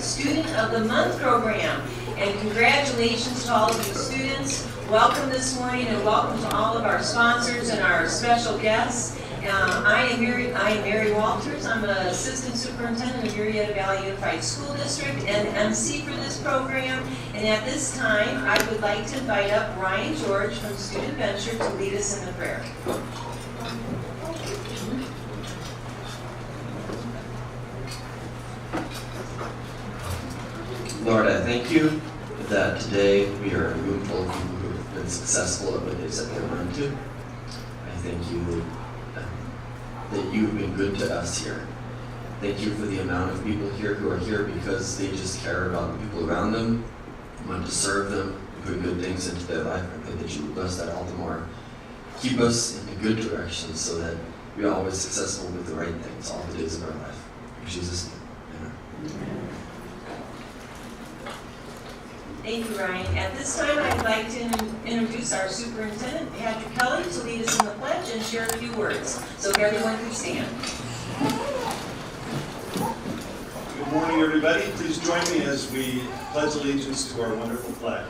Student of the Month program. And congratulations to all of you students. Welcome this morning, and welcome to all of our sponsors and our special guests. I am Mary Walters. I'm an Assistant Superintendent of Murietta Valley Unified School District and MC for this program. And at this time, I would like to invite up Ryan George from Student Venture to lead us in the prayer. Lord, I thank you that today we are a room full of people who have been successful at what they've set their mind to. I thank you that you've been good to us here. Thank you for the amount of people here who are here because they just care about the people around them, want to serve them, put good things into their life. I pray that you would bless that all the more. Keep us in a good direction so that we are always successful with the right things all the days of our life. In Jesus' name, amen. Thank you, Ryan. At this time, I'd like to introduce our superintendent, Patrick Kelly, to lead us in the pledge and share a few words. So if everyone can stand. Good morning, everybody. Please join me as we pledge allegiance to our wonderful flag.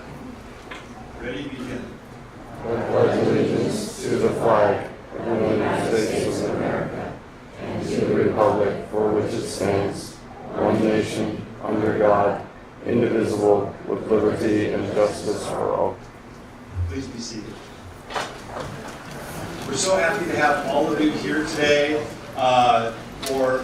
Ready? Begin. I pledge allegiance to the flag of the United States of America and to the republic for which it stands, one nation, under God, indivisible, with liberty and justice for all. Please be seated. We're so happy to have all of you here today. For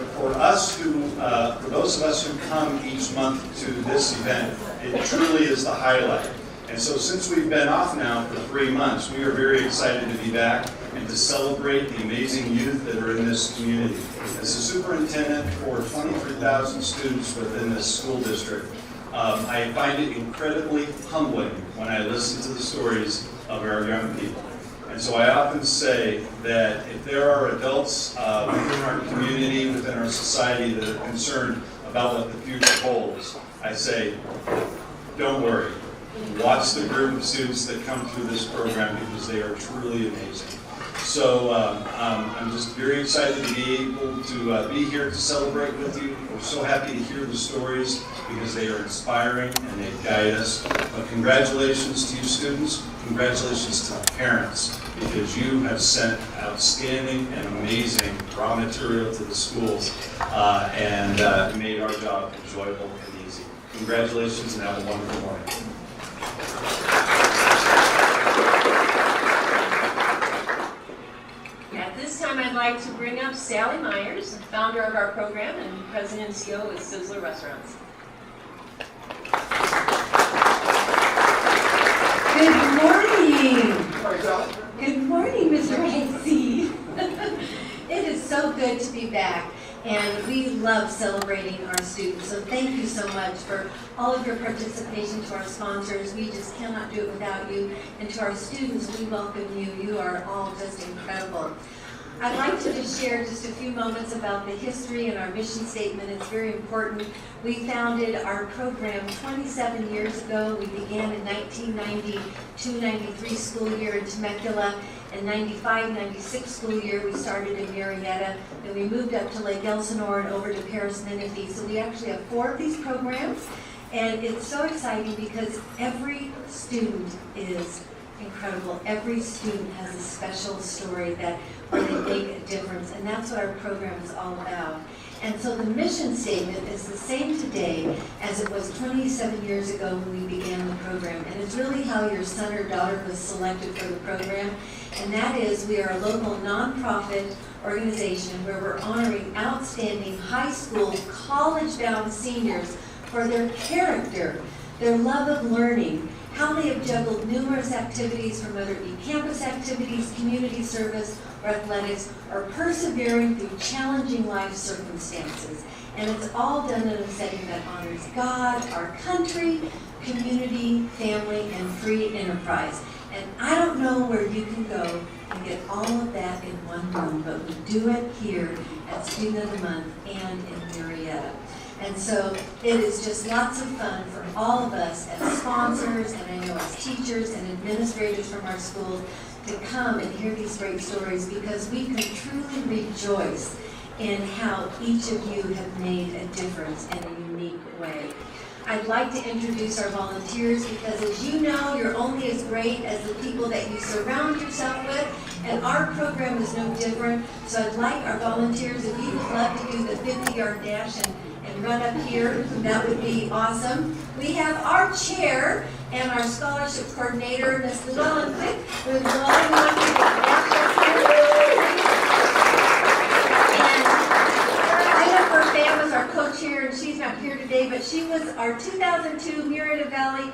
those of us who come each month to this event, it truly is the highlight. And so since we've been off now for 3 months, we are very excited to be back and to celebrate the amazing youth that are in this community. As a superintendent for 23,000 students within this school district, I find it incredibly humbling when I listen to the stories of our young people. And so I often say that if there are adults within our community, within our society that are concerned about what the future holds, I say, don't worry. Watch the group of students that come through this program because they are truly amazing. So I'm just very excited to be able to be here to celebrate with you. We're so happy to hear the stories because they are inspiring and they guide us. But congratulations to you students. Congratulations to the parents because you have sent outstanding and amazing raw material to the schools and made our job enjoyable and easy. Congratulations and have a wonderful morning. At this time, I'd like to bring up Sally Myers, founder of our program and president and CEO of Sizzler Restaurants. Good morning. Good morning, Mr. Casey. It is so good to be back, and we love celebrating our students. So thank you so much for all of your participation. To our sponsors, we just cannot do it without you. And to our students, we welcome you. You are all just incredible. I'd like to just share just a few moments about the history and our mission statement. It's very important. We founded our program 27 years ago. We began in 1992-93 school year in Temecula. In 95-96 school year, we started in Murietta. Then we moved up to Lake Elsinore and over to Paris Menifee. So we actually have 4 of these programs. And it's so exciting because every student is incredible. Every student has a special story that where they make a difference, and that's what our program is all about. And so the mission statement is the same today as it was 27 years ago when we began the program. And it's really how your son or daughter was selected for the program. And that is, we are a local nonprofit organization where we're honoring outstanding high school, college-bound seniors for their character, their love of learning, how they have juggled numerous activities, from whether it be campus activities, community service, or athletics, or persevering through challenging life circumstances. And it's all done in a setting that honors God, our country, community, family, and free enterprise. And I don't know where you can go and get all of that in one room, but we do it here at Student of the Month and in Murietta. And so it is just lots of fun for all of us as sponsors, and I know as teachers and administrators from our schools, to come and hear these great stories, because we can truly rejoice in how each of you have made a difference in a unique way. I'd like to introduce our volunteers because, as you know, you're only as great as the people that you surround yourself with, and our program is no different. So I'd like our volunteers, if you would love to do the 50-yard dash and run up here, that would be awesome. We have our chair and our scholarship coordinator, Ms. Llewellyn Quick, who is welcome to dash us here. Her Pham was our co-chair, and she's not here today, but she was our 2002 Murietta Valley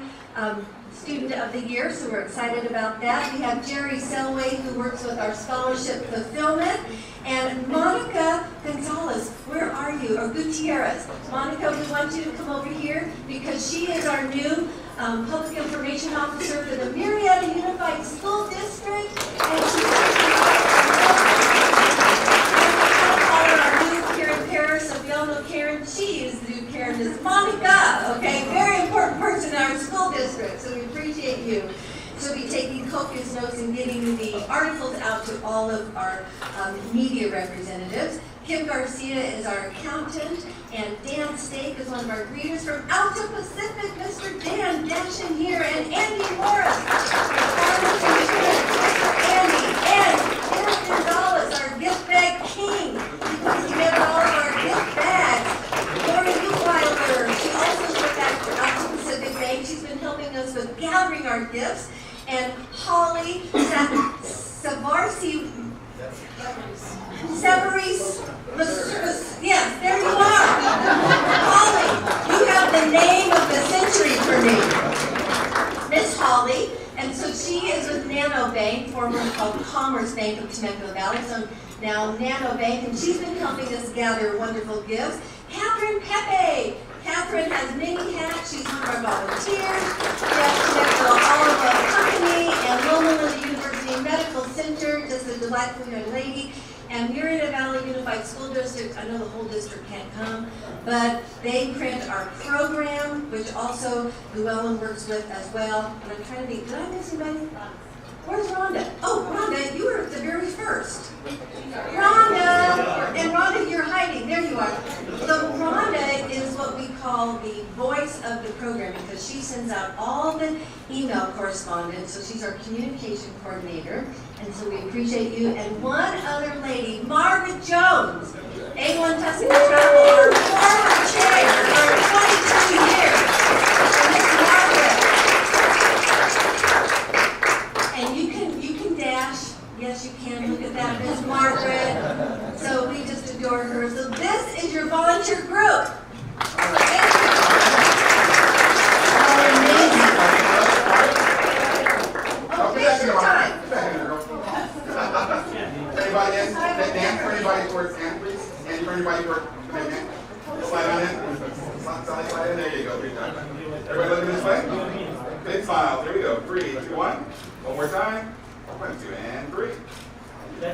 Student of the Year, so we're excited about that. We have Jerry Selway, who works with our scholarship fulfillment, and Monica Gonzalez, where are you? Or Gutierrez. Monica, we want you to come over here because she is our new Public Information Officer for the Murietta Unified School District, and so we all know Karen. She is the new Karen. This is Monica, okay? Very important person in our school district, so we appreciate you. She'll be taking copious notes and getting the articles out to all of our media representatives. Kim Garcia is our accountant, and Dan Stake is one of our greeters from Alta Pacific. Mr. Dan, dash in here, and Andy Morris, Andy, and Eric Gonzalez, our gift bag king. He puts together all of our gift bags. Lori Buchweiler, she also worked at Alta Pacific Bank. She's been helping us with gathering our gifts. And Holly Savarsi, yes, there you are. Holly, you have the name of the century for me. Miss Holly, and so she is with Nano Bank, formerly called Commerce Bank of Temecula Valley, so now Nano Bank, and she's been helping us gather wonderful gifts. Catherine Pepe. Catherine has many hats. She's one of our volunteers. She has Temecula Olive Company and Loma University Medical Center, just a delightful young lady. And Murietta Valley Unified School District, I know the whole district can't come, but they print our program, which also Llewellyn works with as well. And I'm trying to think, did I miss anybody? Where's Rhonda? Oh, Rhonda, you were at the very first. Rhonda! And Rhonda, you're hiding. There you are. So Rhonda is what we call the voice of the program because she sends out all the email correspondence. So she's our communication coordinator. And so we appreciate you. And one other lady, Margaret Jones, A1 Tuscany Travel, our former chair for 22 years. Miss Margaret. And you can dash. Yes, you can. Look at that, Miss Margaret. So we just adore her. So this is your volunteer group. Thank you. Oh, waste your time. Anybody in? Dan, for anybody for Dan, please. And for anybody for Dan. Slide on in. Slide in. There you go. Good job. Everybody looking this way? Big smile. There we go. 3, 2, 1. One more time. 1, 2, and 3. We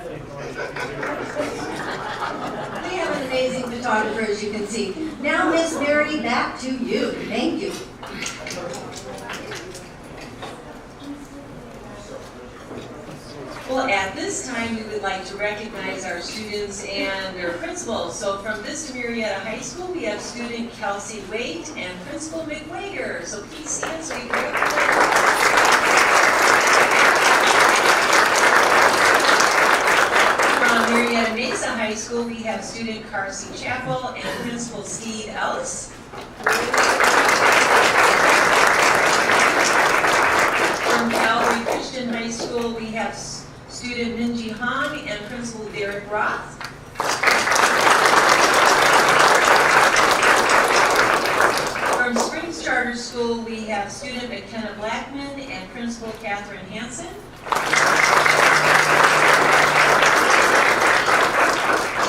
have an amazing photographer, as you can see. Now, Miss Mary, back to you. Thank you. Well, at this time, we would like to recognize our students and their principals. So from Vista Murietta High School, we have student Kelsey Waite and Principal Mick Wager. So please stand so you can recognize. From Murietta Mesa High School, we have student Carsey Chappell and Principal Steve Ellis. From Calvary Christian High School, we have student Minji Hong and Principal Derek Roth. From Springs Charter School, we have student McKenna Blackman and Principal Catherine Hansen.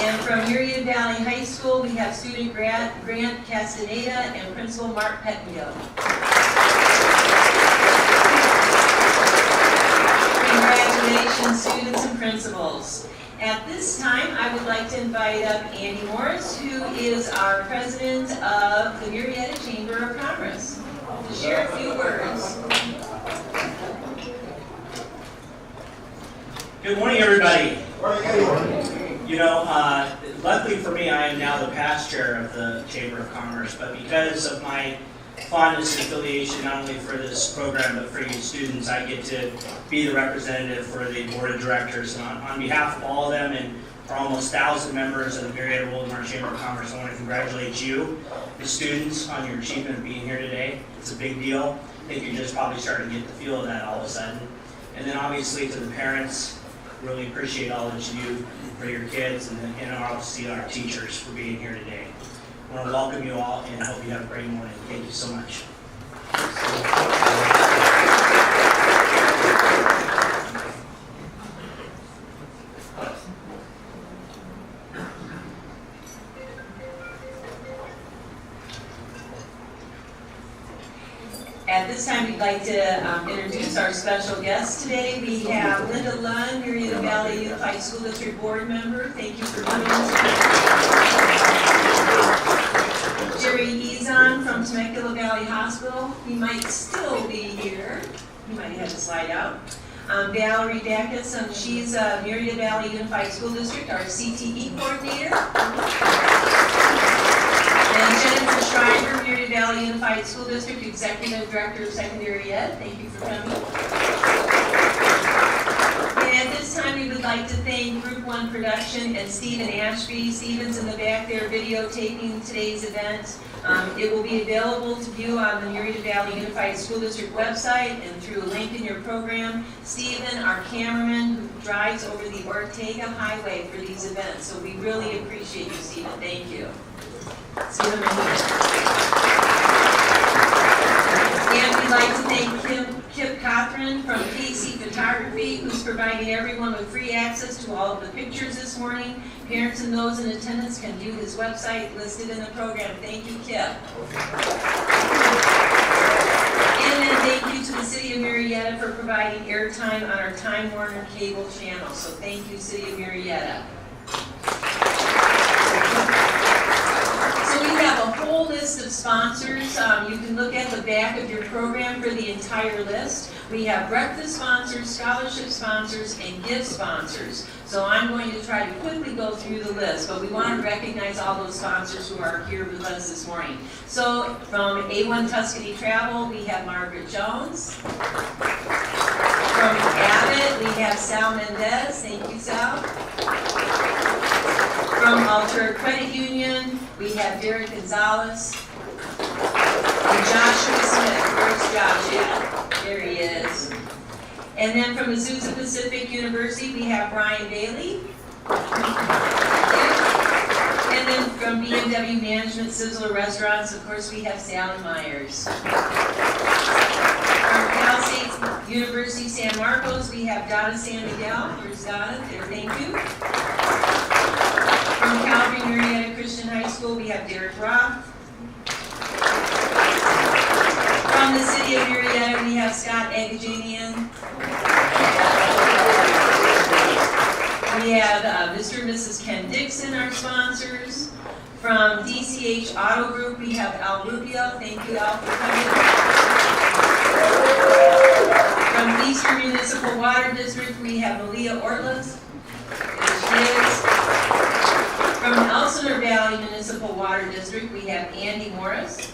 And from Murietta Valley High School, we have student Grant Castaneda and Principal Mark Pettengill. Congratulations, students and principals. At this time, I would like to invite up Andy Morris, who is our president of the Murietta Chamber of Commerce, to share a few words. Good morning, everybody. You know, luckily for me, I am now the past chair of the Chamber of Commerce, but because of my fondness and affiliation not only for this program but for you students, I get to be the representative for the board of directors. And on behalf of all of them and for almost 1,000 members of the Murietta Wildomar Chamber of Commerce, I want to congratulate you, the students, on your achievement of being here today. It's a big deal. I think you're just probably starting to get the feel of that all of a sudden. And then obviously to the parents, really appreciate all that you do for your kids, and obviously our teachers for being here today. I want to welcome you all and I hope you have a great morning. Thank you so much. At this time, we'd like to introduce our special guest today. We have Linda Lunn, Murietta Valley Unified School District Board Member. Thank you for coming today. Jerry Ezon from Temecula Valley Hospital. He might still be here. He might have to slide out. Valerie Dacus, she's Murietta Valley Unified School District, our CTE coordinator. And Jennifer Schreiber, Murietta Valley Unified School District Executive Director of Secondary Ed. Thank you for coming. And at this time, we would like to thank Group 1 Production and Stephen Ashby. Stephen's in the back there videotaping today's event. It will be available to view on the Murietta Valley Unified School District website and through a link in your program. Stephen, our cameraman, who drives over the Ortega Highway for these events. So we really appreciate you, Stephen. Thank you. And we'd like to thank Kip Cothran from KC Photography, who's providing everyone with free access to all of the pictures this morning. Parents and those in attendance can view his website listed in the program. Thank you, Kip. And then thank you to the City of Murietta for providing airtime on our Time Warner cable channel. So thank you, City of Murietta. We have a whole list of sponsors. You can look at the back of your program for the entire list. We have breakfast sponsors, scholarship sponsors, and gift sponsors. So I'm going to try to quickly go through the list, but we want to recognize all those sponsors who are here with us this morning. So from A1 Tuscany Travel, we have Margaret Jones. From Abbott, we have Sal Mendez. Thank you, Sal. From Altura Credit Union, we have Derek Gonzalez. And Joshua Smith. Where's Josh at? There he is. And then from Azusa Pacific University, we have Brian Bailey. And then from BMW Management Sizzler Restaurants, of course, we have Sally Myers. From Cal State University San Marcos, we have Donna San Miguel. Where's Donna? There, thank you. From Calvary Murietta Christian High School, we have Derek Roth. From the City of Murietta, we have Scott Agajanian. We have Mr. and Mrs. Ken Dixon, our sponsors. From DCH Auto Group, we have Al Rubio. Thank you, Al, for coming. From Eastern Municipal Water District, we have Malia Ortlas. There she is. From Elsinore Valley Municipal Water District, we have Andy Morris.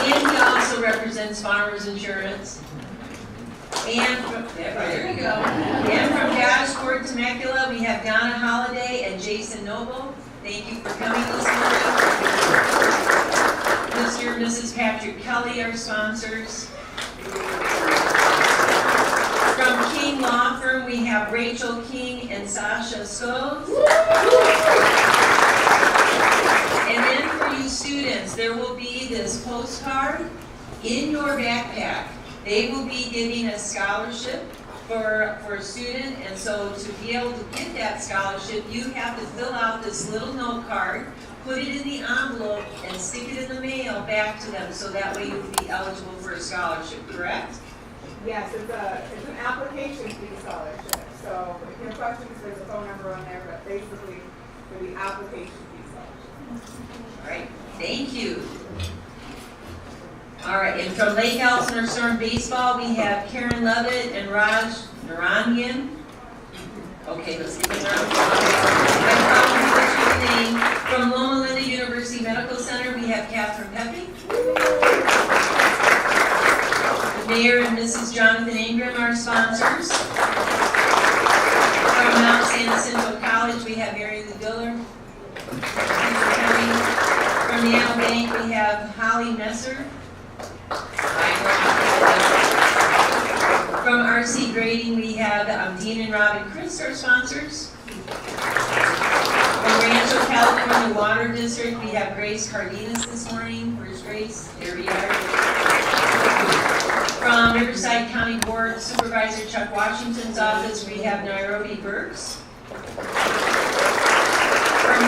And he also represents Farmers Insurance. And from, there you go. And from Goshport, Temecula, we have Donna Holliday and Jason Noble. Thank you for coming this morning. Mr. and Mrs. Patrick Kelly, our sponsors. From King Law Firm, we have Rachel King and Sasha Scholes. And then for you students, there will be this postcard in your backpack. They will be giving a scholarship for a student, and so to be able to get that scholarship, you have to fill out this little note card, put it in the envelope, and stick it in the mail back to them, so that way you will be eligible for a scholarship, correct? Yes, it's an application fee scholarship. So if you have questions, there's a phone number on there, but basically for the application fee scholarship. All right, thank you. All right, and from Lake Elsinore Storm Baseball, we have Karen Levitt and Raj Naranyan. Okay, let's give them a round of applause. I'm proud to put your name. From Loma Linda University Medical Center, we have Catherine Pepe. Mayor and Mrs. Jonathan Ingram, our sponsors. From Mount San Jacinto College, we have Mary Lou Diller. From the Anna Bank, we have Holly Messer. From RC Grading, we have Dean and Robin Chris, our sponsors. From Rancho California Water District, we have Grace Cardenas this morning. Where's Grace? There we are. From Riverside County Board Supervisor Chuck Washington's office, we have Nairobi Burks. From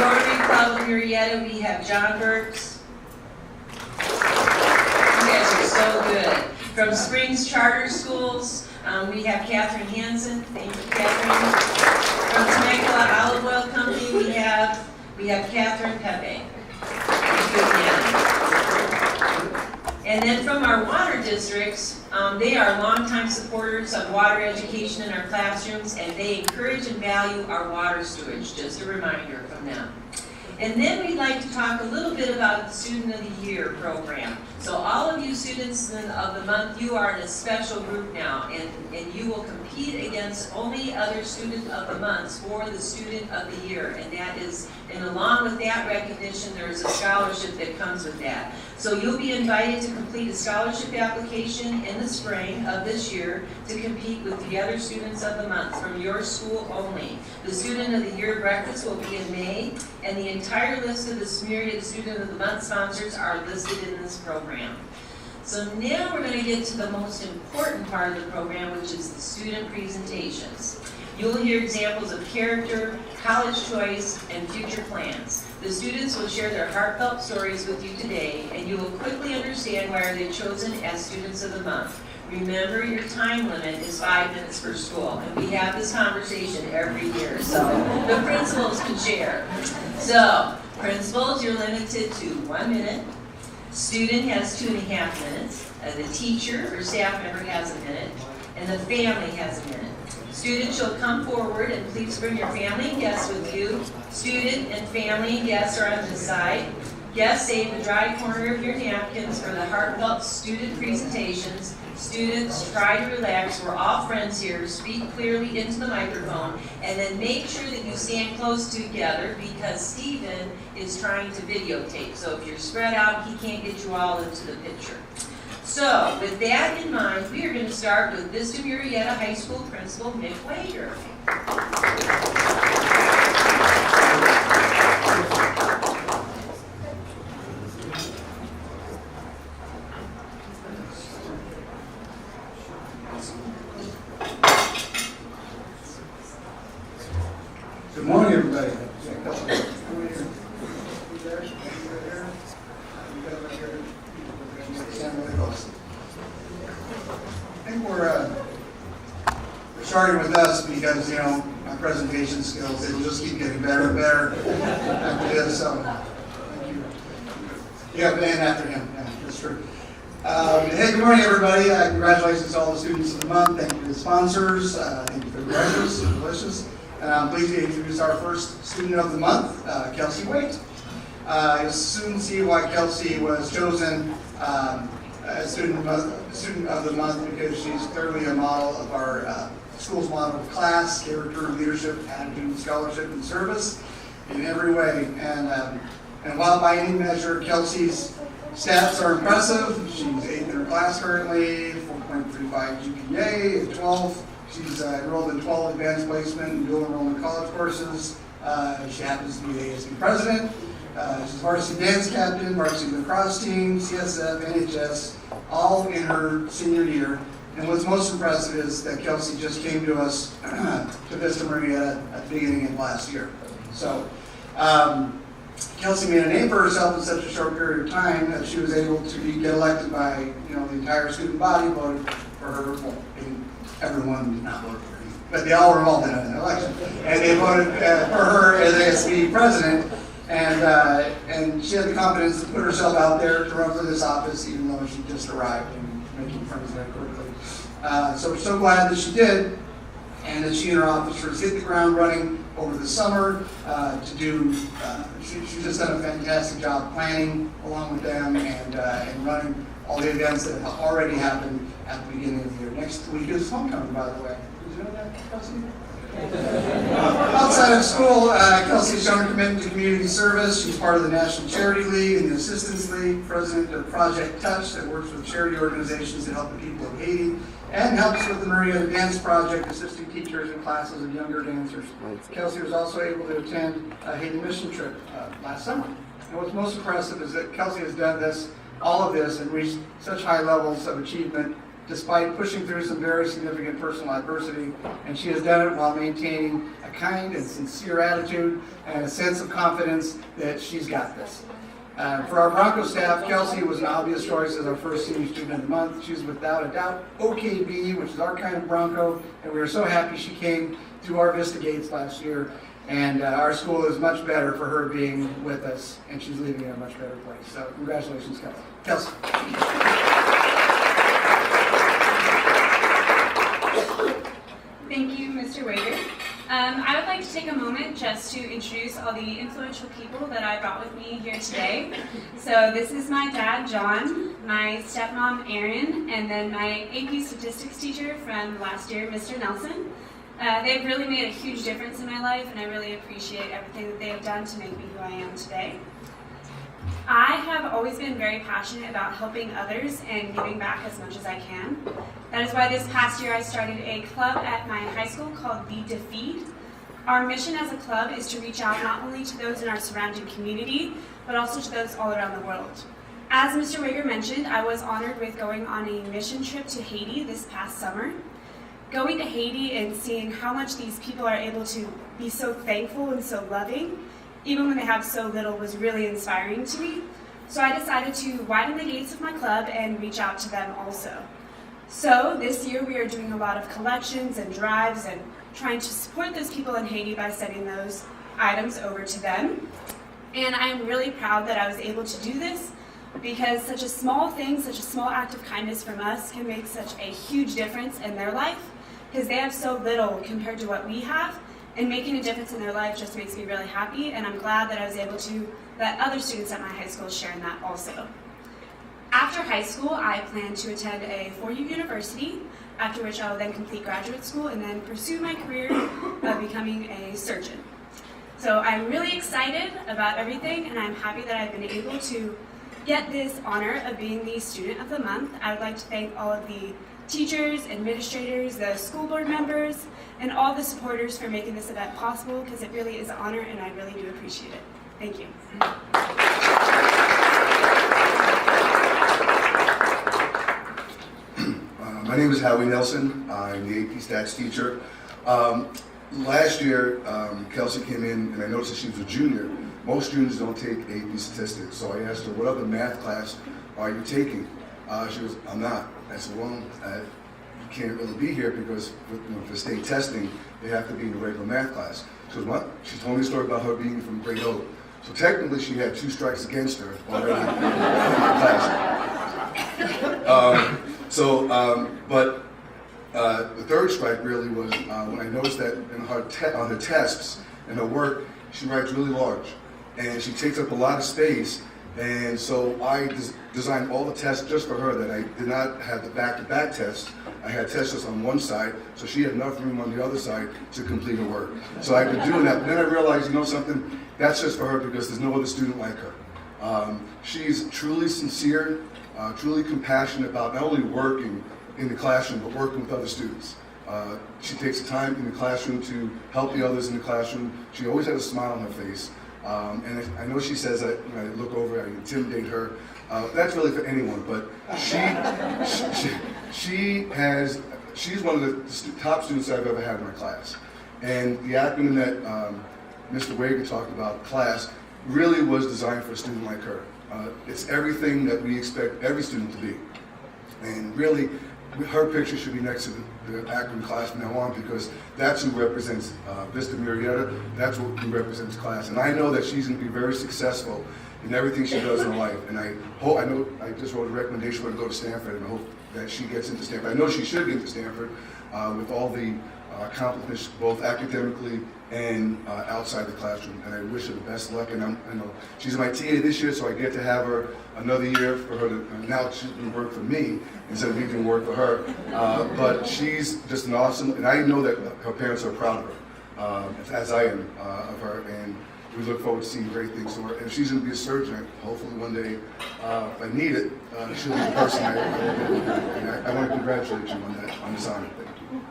Rotary Club of Murietta, we have John Burks. You guys are so good. From Springs Charter Schools, we have Catherine Hansen. Thank you, Catherine. From Temecula Olive Oil Company, we have Catherine Pepe. Thank you again. And then from our water districts, they are longtime supporters of water education in our classrooms, and they encourage and value our water stewardship. Just a reminder from them. And then we'd like to talk a little bit about the Student of the Year program. So all of you students of the month, you are in a special group now, and you will compete against only other Student of the Months for the Student of the Year. And that is, and along with that recognition, there is a scholarship that comes with that. So you'll be invited to complete a scholarship application in the spring of this year to compete with the other Students of the Month from your school only. The Student of the Year breakfast will be in May, and the entire list of the Murietta Student of the Month sponsors are listed in this program. So now we're going to get to the most important part of the program, which is the student presentations. You'll hear examples of character, college choice, and future plans. The students will share their heartfelt stories with you today, and you will quickly understand why they're chosen as Students of the Month. Remember, your time limit is 5 minutes per school, and we have this conversation every year, so the principals can share. So, principals, you're limited to 1 minute. Student has 2.5 minutes. The teacher or staff member has a minute, and the family has a minute. Students shall come forward, and please bring your family and guests with you. Student and family and guests are on this side. Guests, save the dry corner of your napkins for the heartfelt student presentations. Students, try to relax. We're all friends here. Speak clearly into the microphone, and then make sure that you stand close together because Stephen is trying to videotape. So if you're spread out, he can't get you all into the picture. So with that in mind, we are going to start with Vista Murietta High School Principal Mick Wager. Good morning, everybody. I think we're starting with us because, my presentation skills, it'll just keep getting better and better after this, so thank you. Yeah, and after him, yeah, that's true. Hey, good morning, everybody. Congratulations to all the students of the month. Thank you to the sponsors. Thank you for the breakfast. It's delicious. And I'm pleased to introduce our first student of the month, Kelsey Waite. You'll soon see why Kelsey was chosen as student of the month because she's clearly a model of our school's model of class, character, leadership, attitude, scholarship, and service in every way. And while by any measure Kelsey's stats are impressive, she's 8th in her class currently, 4.35 GPA at 12. She's enrolled in 12 advanced placement and dual enrollment college courses. She happens to be the ASB president. She's varsity dance captain, varsity lacrosse team, CSF, NHS, all in her senior year. And what's most impressive is that Kelsey just came to us to Vista Murietta at the beginning of last year. So Kelsey made a name for herself in such a short period of time that she was able to get elected by the entire student body voted for her. Well, everyone did not vote for her, but they all were involved in an election, and they voted for her as ASB president. And she had the confidence to put herself out there to run for this office, even though she just arrived and making friends very quickly. So we're so glad that she did. and that she and her officers hit the ground running over the summer she's just done a fantastic job planning along with them and running all the events that have already happened at the beginning of the year. Next week is homecoming, by the way. Did you know that, Kelsey? Outside of school, Kelsey's shown her commitment to community service. She's part of the National Charity League and the Assistance League, president of Project Touch that works with charity organizations to help the people of Haiti, and helps with the Murietta Dance Project, assisting teachers and classes of younger dancers. Kelsey was also able to attend a Haiti mission trip last summer. And what's most impressive is that Kelsey has done all of this and reached such high levels of achievement despite pushing through some very significant personal adversity, and she has done it while maintaining a kind and sincere attitude and a sense of confidence that she's got this. For our Bronco staff, Kelsey was an obvious choice as our first senior student of the month. She's without a doubt OKB, which is our kind of Bronco, and we are so happy she came through our Vista Gates last year, and our school is much better for her being with us, and she's leaving in a much better place. So congratulations, Kelsey. Kelsey. Thank you, Mr. Wager. I would like to take a moment just to introduce all the influential people that I brought with me here today. So this is my dad, John, my stepmom, Erin, and then my AP statistics teacher from last year, Mr. Nelson. They've really made a huge difference in my life, and I really appreciate everything that they have done to make me who I am today. I have always been very passionate about helping others and giving back as much as I can. That is why this past year I started a club at my high school called The Defeat. Our mission as a club is to reach out not only to those in our surrounding community, but also to those all around the world. As Mr. Wager mentioned, I was honored with going on a mission trip to Haiti this past summer. Going to Haiti and seeing how much these people are able to be so thankful and so loving, even when they have so little, was really inspiring to me. So I decided to widen the gates of my club and reach out to them also. So this year we are doing a lot of collections and drives and trying to support those people in Haiti by sending those items over to them. And I am really proud that I was able to do this because such a small thing, such a small act of kindness from us can make such a huge difference in their life because they have so little compared to what we have. And making a difference in their life just makes me really happy, and I'm glad that I was able to let other students at my high school share in that also. After high school, I plan to attend a four-year university, after which I will then complete graduate school and then pursue my career of becoming a surgeon. So I'm really excited about everything, and I'm happy that I've been able to get this honor of being the Student of the Month. I would like to thank all of the teachers, administrators, the school board members, and all the supporters for making this event possible because it really is an honor and I really do appreciate it. Thank you. My name is Howie Nelson. I'm the AP Stats teacher. Last year, Kelsey came in and I noticed that she was a junior. Most juniors don't take AP Statistics, so I asked her, what other math class are you taking? She goes, I'm not. I said, well, you can't really be here because for state testing, they have to be in a regular math class. She goes, what? She told me a story about her being from grade O. So technically, she had 2 strikes against her already in my class. But the third strike really was when I noticed that on her tests and her work, she writes really large. And she takes up a lot of space. And so I designed all the tests just for her that I did not have the back-to-back tests. I had tests just on one side, so she had enough room on the other side to complete her work. So I've been doing that, but then I realized, you know something, that's just for her because there's no other student like her. She's truly sincere, truly compassionate about not only working in the classroom, but working with other students. She takes the time in the classroom to help the others in the classroom. She always has a smile on her face. And I know she says that when I look over, I intimidate her. That's really for anyone, but she's one of the top students I've ever had in my class. And the acronym that Mr. Wager talked about, class, really was designed for a student like her. It's everything that we expect every student to be. And really, her picture should be next to the acronym class from now on because that's who represents Vista Murietta, that's who represents class. And I know that she's going to be very successful in everything she does in her life. And I know I just wrote a recommendation for her to go to Stanford, and I hope that she gets into Stanford. I know she should get into Stanford with all the accomplishments both academically and outside the classroom. And I wish her the best luck. And I know she's my TA this year, so I get to have her another year for her to, now she's going to work for me instead of me doing work for her. But she's just an awesome, and I know that her parents are proud of her, as I am of her. And we look forward to seeing great things from her. And if she's going to be a surgeon, hopefully one day, if I need it, she'll be the person I and I want to congratulate you on this honor. Thank you.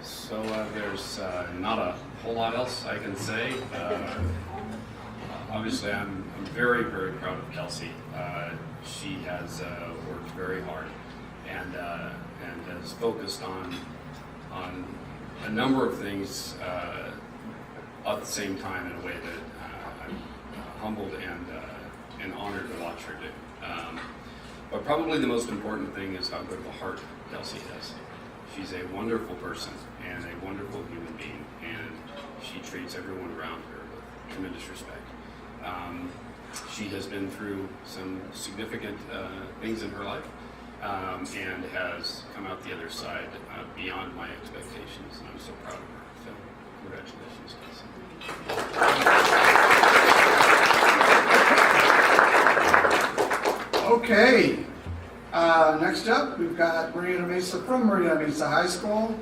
So there's not a whole lot else I can say. Obviously, I'm very, very proud of Kelsey. She has worked very hard and has focused on a number of things at the same time in a way that I'm humbled and honored to watch her do. But probably the most important thing is how good of a heart Kelsey has. She's a wonderful person and a wonderful human being, and she treats everyone around her with tremendous respect. She has been through some significant things in her life and has come out the other side beyond my expectations, and I'm so proud of her. So, congratulations, Kelsey. Okay. Next up, we've got Murietta Mesa from Murietta Mesa High School.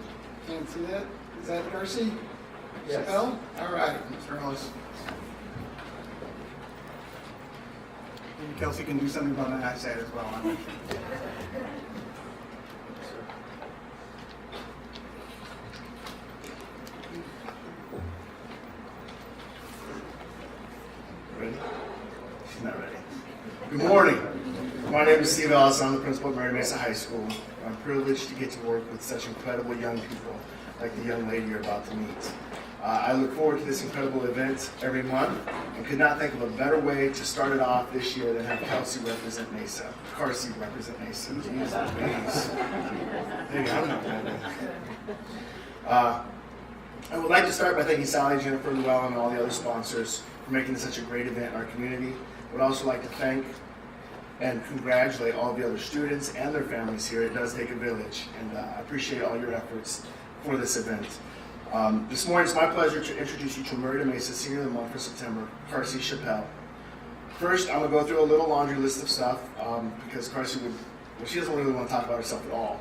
Can't see that. Is that Darcy? Yes. Spell? All right, Mr. Ellis. Maybe Kelsey can do something about my eyesight as well. I'm not sure. Ready? She's not ready. Good morning. My name is Steve Ellis. I'm the principal at Murietta Mesa High School. I'm privileged to get to work with such incredible young people like the young lady you're about to meet. I look forward to this incredible event every month and could not think of a better way to start it off this year than have Kelsey represent Mesa. Carsey represent Mesa. Jesus, please. Maybe I'm not ready. I would like to start by thanking Sally, Jennifer, Llewellyn, and all the other sponsors for making this such a great event in our community. I would also like to thank and congratulate all the other students and their families here. It does take a village, and I appreciate all your efforts for this event. This morning, it's my pleasure to introduce you to Murietta Mesa Senior of the Month for September, Carsey Chappelle. First, I'm going to go through a little laundry list of stuff because Carsey she doesn't really want to talk about herself at all.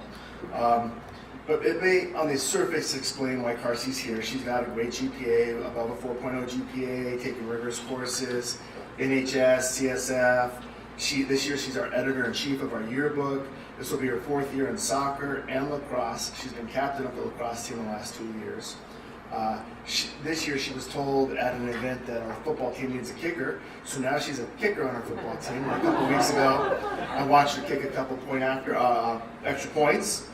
But it may, on the surface, explain why Carsey's here. She's got a great GPA, above a 4.0 GPA, taking rigorous courses, NHS, CSF. This year, she's our editor-in-chief of our yearbook. This will be her 4th year in soccer and lacrosse. She's been captain of the lacrosse team the last 2 years. This year, she was told at an event that our football team needs a kicker, so now she's a kicker on our football team. A couple weeks ago, I watched her kick a couple extra points.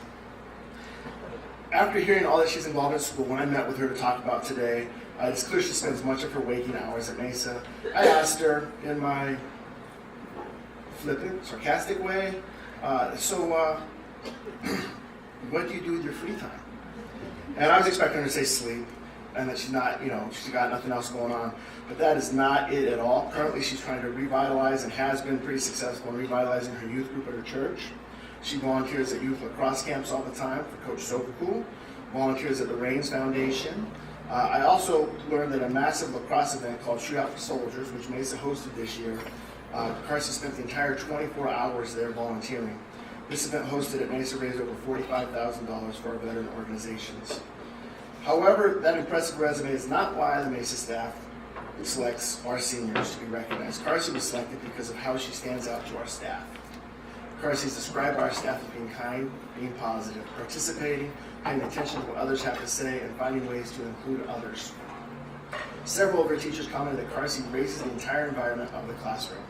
After hearing all that she's involved in school, when I met with her to talk about today, it's clear she spends much of her waking hours at Mesa. I asked her in my flippant, sarcastic way, what do you do with your free time? And I was expecting her to say sleep, and that she's not, she's got nothing else going on. But that is not it at all. Currently, she's trying to revitalize and has been pretty successful in revitalizing her youth group at her church. She volunteers at youth lacrosse camps all the time for Coach Sokaku, volunteers at the Rains Foundation. I also learned that a massive lacrosse event called Shoot Out for Soldiers, which Mesa hosted this year, Carsey spent the entire 24 hours there volunteering. This event hosted at Mesa raised over $45,000 for our veteran organizations. However, that impressive resume is not why the Mesa staff selects our seniors to be recognized. Carsey was selected because of how she stands out to our staff. Carsey's described our staff as being kind, being positive, participating, paying attention to what others have to say, and finding ways to include others. Several of her teachers commented that Carsey raises the entire environment of the classroom.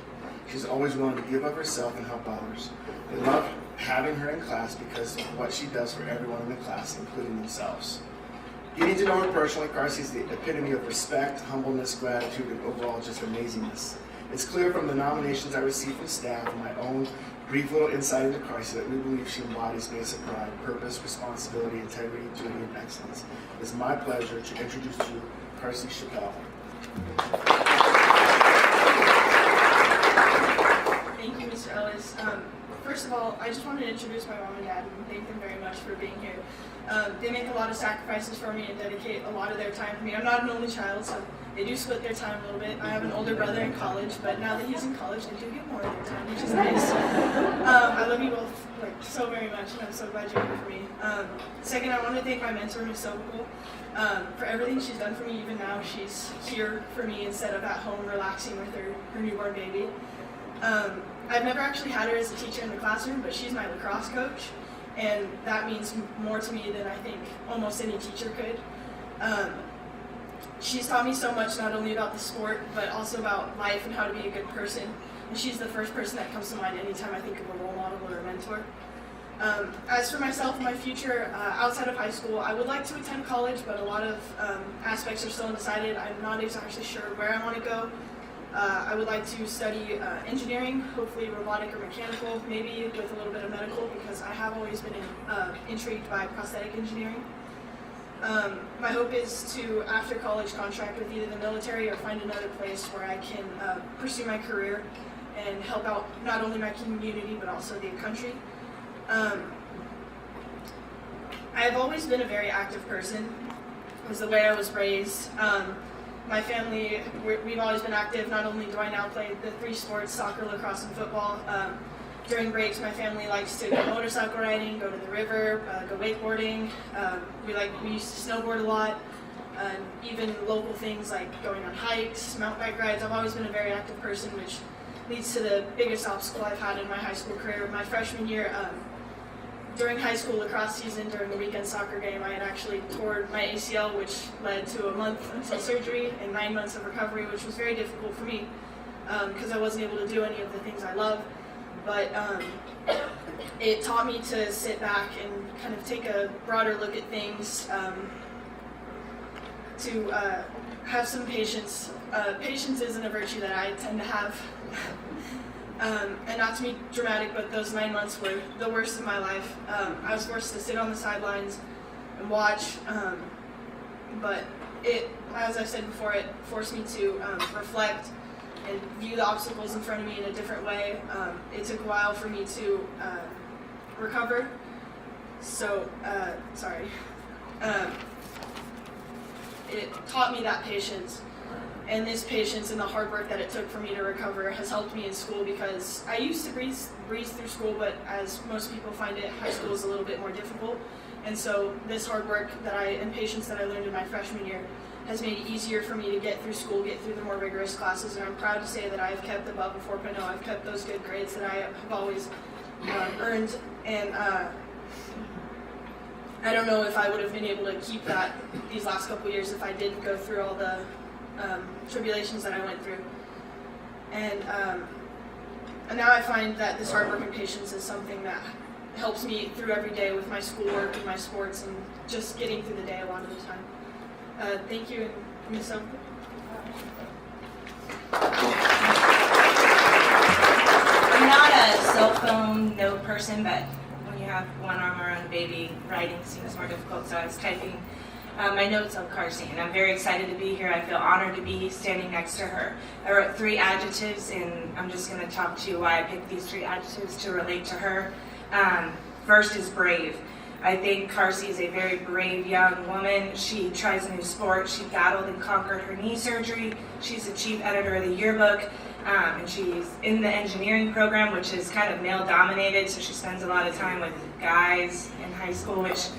She's always willing to give of herself and help others. They love having her in class because of what she does for everyone in the class, including themselves. Getting to know her personally, Carsey is the epitome of respect, humbleness, gratitude, and overall just amazingness. It's clear from the nominations I received from staff and my own brief little insight into Carsey that we believe she embodies Mesa pride, purpose, responsibility, integrity, duty, and excellence. It is my pleasure to introduce to you Carsey Chappelle. Thank you, Mr. Ellis. first of all, I just wanted to introduce my mom and dad and thank them very much for being here. They make a lot of sacrifices for me and dedicate a lot of their time for me. I'm not an only child, so they do split their time a little bit. I have an older brother in college, but now that he's in college, they do get more of their time, which is nice. I love you both so very much, and I'm so glad you're here for me. Second, I want to thank my mentor, Ms. Sobel, for everything she's done for me. Even now, she's here for me instead of at home relaxing with her newborn baby. I've never actually had her as a teacher in the classroom, but she's my lacrosse coach, and that means more to me than I think almost any teacher could. She's taught me so much, not only about the sport, but also about life and how to be a good person. And she's the first person that comes to mind anytime I think of a role model or a mentor. As for myself and my future, outside of high school, I would like to attend college, but a lot of aspects are still undecided. I'm not exactly sure where I want to go. I would like to study engineering, hopefully robotic or mechanical, maybe with a little bit of medical, because I have always been intrigued by prosthetic engineering. My hope is to, after college, contract with either the military or find another place where I can pursue my career and help out not only my community but also the country. I've always been a very active person. It was the way I was raised. My family, we've always been active. Not only do I now play the 3 sports, soccer, lacrosse, and football, during breaks my family likes to go motorcycle riding, go to the river, go wakeboarding. We used to snowboard a lot, even local things like going on hikes, mountain bike rides. I've always been a very active person, which leads to the biggest obstacle I've had in my high school career. My freshman year, during high school lacrosse season, during the weekend soccer game, I had actually tore my ACL, which led to a month until surgery and 9 months of recovery, which was very difficult for me because I wasn't able to do any of the things I love. But it taught me to sit back and kind of take a broader look at things, to have some patience. Patience isn't a virtue that I tend to have. And not to be dramatic, but those 9 months were the worst of my life. I was forced to sit on the sidelines and watch, but as I said before, it forced me to reflect and view the obstacles in front of me in a different way. It took a while for me to recover, so, it taught me that patience. And this patience and the hard work that it took for me to recover has helped me in school, because I used to breeze through school, but as most people find it, high school is a little bit more difficult. And so this hard work and patience that I learned in my freshman year has made it easier for me to get through school, get through the more rigorous classes, and I'm proud to say that I've kept above a 4.0. I've kept those good grades that I have always earned, and I don't know if I would have been able to keep that these last couple years if I didn't go through all the tribulations that I went through. And now I find that this hard work and patience is something that helps me through every day with my schoolwork and my sports and just getting through the day a lot of the time. Thank you, and Ms. Sobel. I'm not a cell phone note person, but when you have one arm around a baby, writing seems more difficult, so I was typing my notes on Carsey, and I'm very excited to be here. I feel honored to be standing next to her. I wrote 3 adjectives, and I'm just going to talk to you why I picked these 3 adjectives to relate to her. First is brave. I think Carsey is a very brave young woman. She tries a new sport. She battled and conquered her knee surgery. She's the chief editor of the yearbook, and she's in the engineering program, which is kind of male-dominated, so she spends a lot of time with guys in high school, which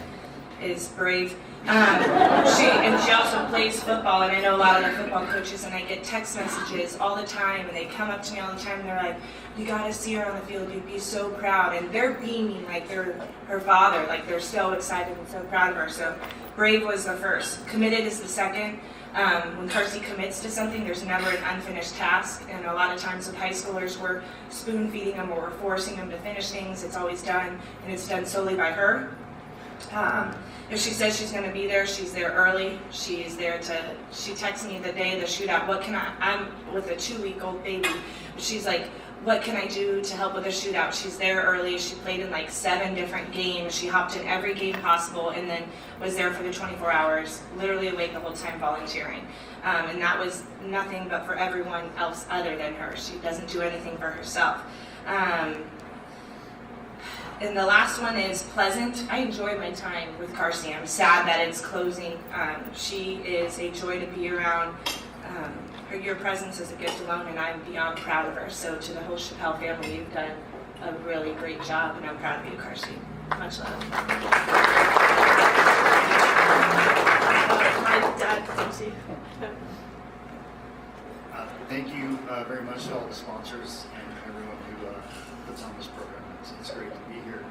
is brave. She also plays football, and I know a lot of the football coaches, and I get text messages all the time, and they come up to me all the time, and they're like, "You gotta see her on the field, you'd be so proud," and they're beaming like they're her father, like they're so excited and so proud of her. So brave was the first. Committed is the second. When Carsey commits to something, there's never an unfinished task, and a lot of times with high schoolers, we're spoon-feeding them or we're forcing them to finish things. It's always done, and it's done solely by her. If she says she's going to be there, she's there early. She's there she texts me the day of the shootout, I'm with a 2-week-old baby, but she's like, what can I do to help with the shootout? She's there early. She played in like 7 different games. She hopped in every game possible and then was there for the 24 hours, literally awake the whole time volunteering. And that was nothing but for everyone else other than her. She doesn't do anything for herself. And the last one is Pleasant. I enjoy my time with Carsey. I'm sad that it's closing. She is a joy to be around. Your presence is a gift alone, and I'm beyond proud of her. So to the whole Chappelle family, you've done a really great job, and I'm proud of you, Carsey. Much love. My dad, Dempsey. Thank you very much to all the sponsors and everyone who puts on this program. It's great to be here.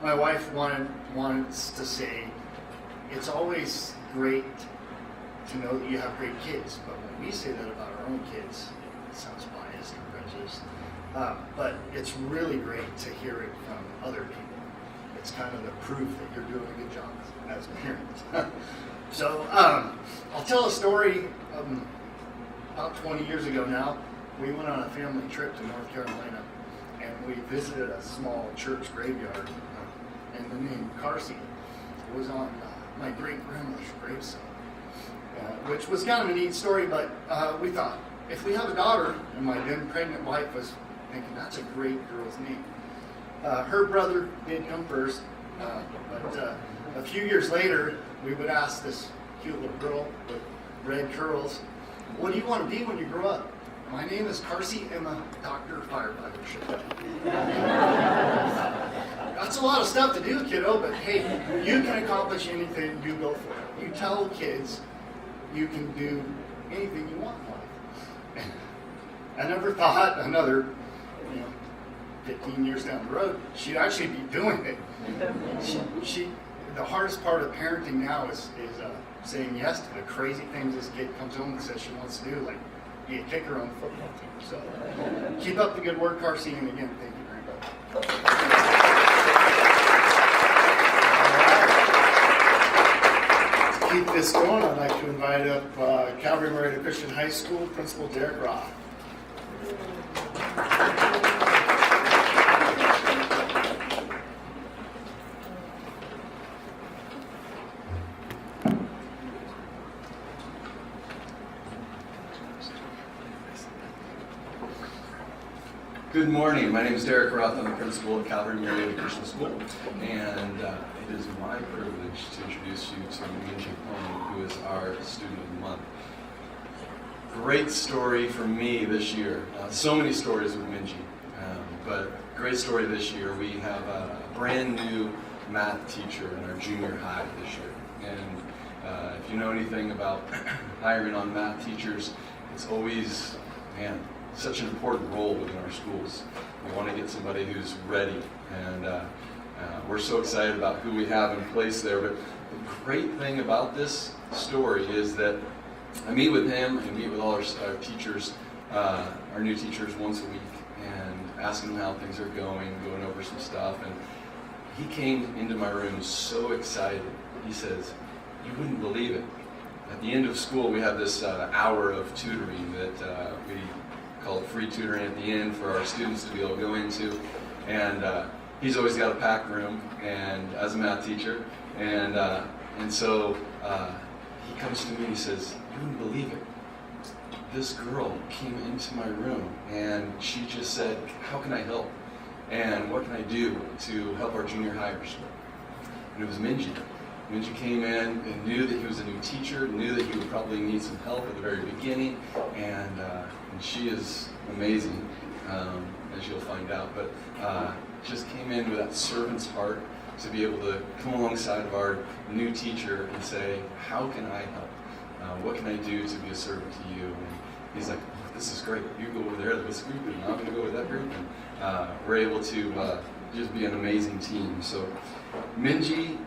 My wife wants to say, it's always great to know that you have great kids, but when we say that about our own kids, it sounds biased and prejudiced. But it's really great to hear it from other people. It's kind of the proof that you're doing a good job as a parent. So I'll tell a story. About 20 years ago now, we went on a family trip to North Carolina, and we visited a small church graveyard, and the name Carsey was on my great-grandmother's gravestone, which was kind of a neat story, but we thought, if we have a daughter, and my then pregnant wife was thinking, that's a great girl's name. Her brother did come first, but a few years later, we would ask this cute little girl with red curls, what do you want to be when you grow up? My name is Carsey Emma, Dr. Firefighter Chappelle. That's a lot of stuff to do, kiddo, but hey, you can accomplish anything, you go for it. You tell kids you can do anything you want in life. I never thought another, 15 years down the road, she'd actually be doing it. The hardest part of parenting now is saying yes to the crazy things this kid comes home and says she wants to do, like be a kicker on the football team. So keep up the good work, Carsey, and again, thank you very much. To keep this going, I'd like to invite up Calvary Murietta Christian High School Principal Derek Roth. Good morning. My name is Derek Roth. I'm the principal at Calvary Murietta Christian School, and it is my privilege to introduce you to Minji Hong, who is our Student of the Month. Great story for me this year. So many stories with Minji, but great story this year. We have a brand new math teacher in our junior high this year, and if you know anything about hiring on math teachers, it's always, such an important role within our schools. We want to get somebody who's ready, and we're so excited about who we have in place there. But the great thing about this story is that I meet with him and meet with all our teachers, our new teachers, once a week, and ask them how things are going over some stuff. And he came into my room so excited. He says, "You wouldn't believe it. At the end of school, we have this hour of tutoring that we call it free tutoring at the end for our students to be able to go into." And he's always got a packed room, and as a math teacher, and so he comes to me and he says, "You wouldn't believe it. This girl came into my room and she just said, how can I help? And what can I do to help our junior hires?" And it was Minji. Minji came in and knew that he was a new teacher, knew that he would probably need some help at the very beginning, and she is amazing, as you'll find out, but just came in with that servant's heart to be able to come alongside of our new teacher and say, how can I help? What can I do to be a servant to you? And he's like, oh, this is great. You go over there to this group, and I'm going to go with that group. And we're able to just be an amazing team. So Minji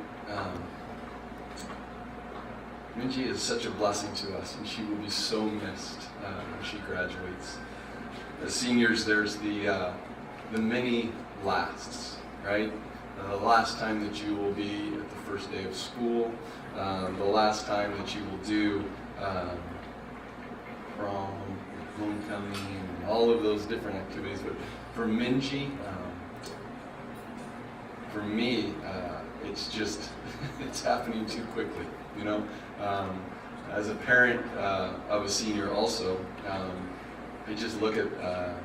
is such a blessing to us, and she will be so missed when she graduates. As seniors, there's the many lasts, right? The last time that you will be at the first day of school, the last time that you will do prom, homecoming, and all of those different activities. But for Minji, for me, it's just, it's happening too quickly, you know? As a parent of a senior also, I just look at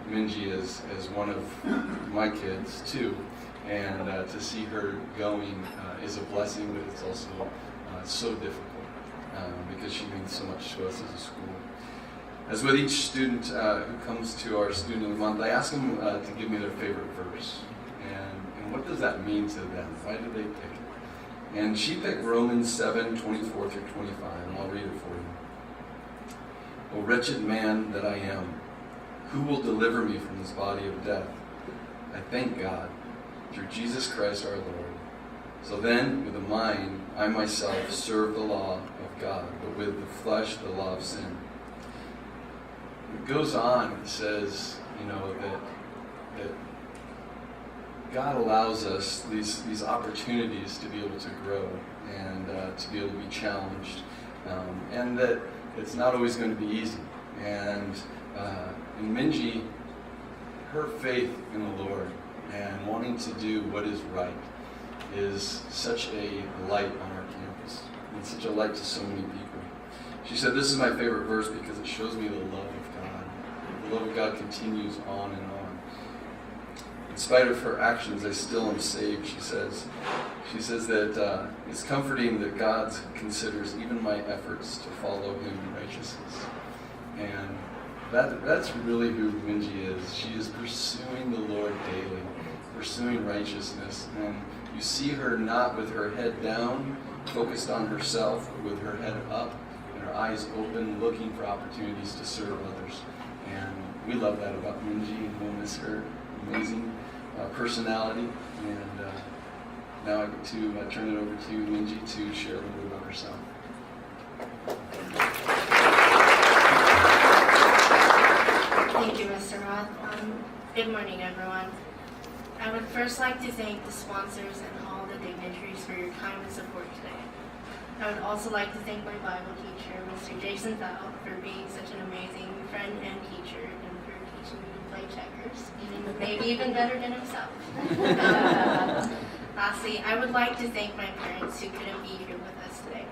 Minji as one of my kids too, And to see her going is a blessing, but it's also so difficult because she means so much to us as a school. As with each student who comes to our Student of the Month, I ask them to give me their favorite verse. And what does that mean to them? Why did they pick it? And she picked Romans 7:24 through 25, and I'll read it for you. O wretched man that I am, who will deliver me from this body of death? I thank God, through Jesus Christ our Lord. So then, with the mind, I myself serve the law of God, but with the flesh, the law of sin. It goes on, it says, that God allows us these opportunities to be able to grow and to be able to be challenged, and that it's not always going to be easy. And in Minji, her faith in the Lord and wanting to do what is right is such a light on our campus and such a light to so many people. She said, "This is my favorite verse because it shows me the love of God. The love of God continues on and on. In spite of her actions, I still am saved," she says. She says that it's comforting that God considers even my efforts to follow Him in righteousness. And that's really who Minji is. She is pursuing the Lord daily, pursuing righteousness. And you see her not with her head down, focused on herself, but with her head up and her eyes open, looking for opportunities to serve others. And we love that about Minji, and we'll miss her amazing personality. And now I get to turn it over to Minji to share a little bit about herself. Thank you, Mr. Roth. Good morning, everyone. I would first like to thank the sponsors and all the dignitaries for your time and support today. I would also like to thank my Bible teacher, Mr. Jason Thal, for being such an amazing friend and teacher, and for teaching me to play checkers, maybe even better than himself. Lastly, I would like to thank my parents who couldn't be here with us today.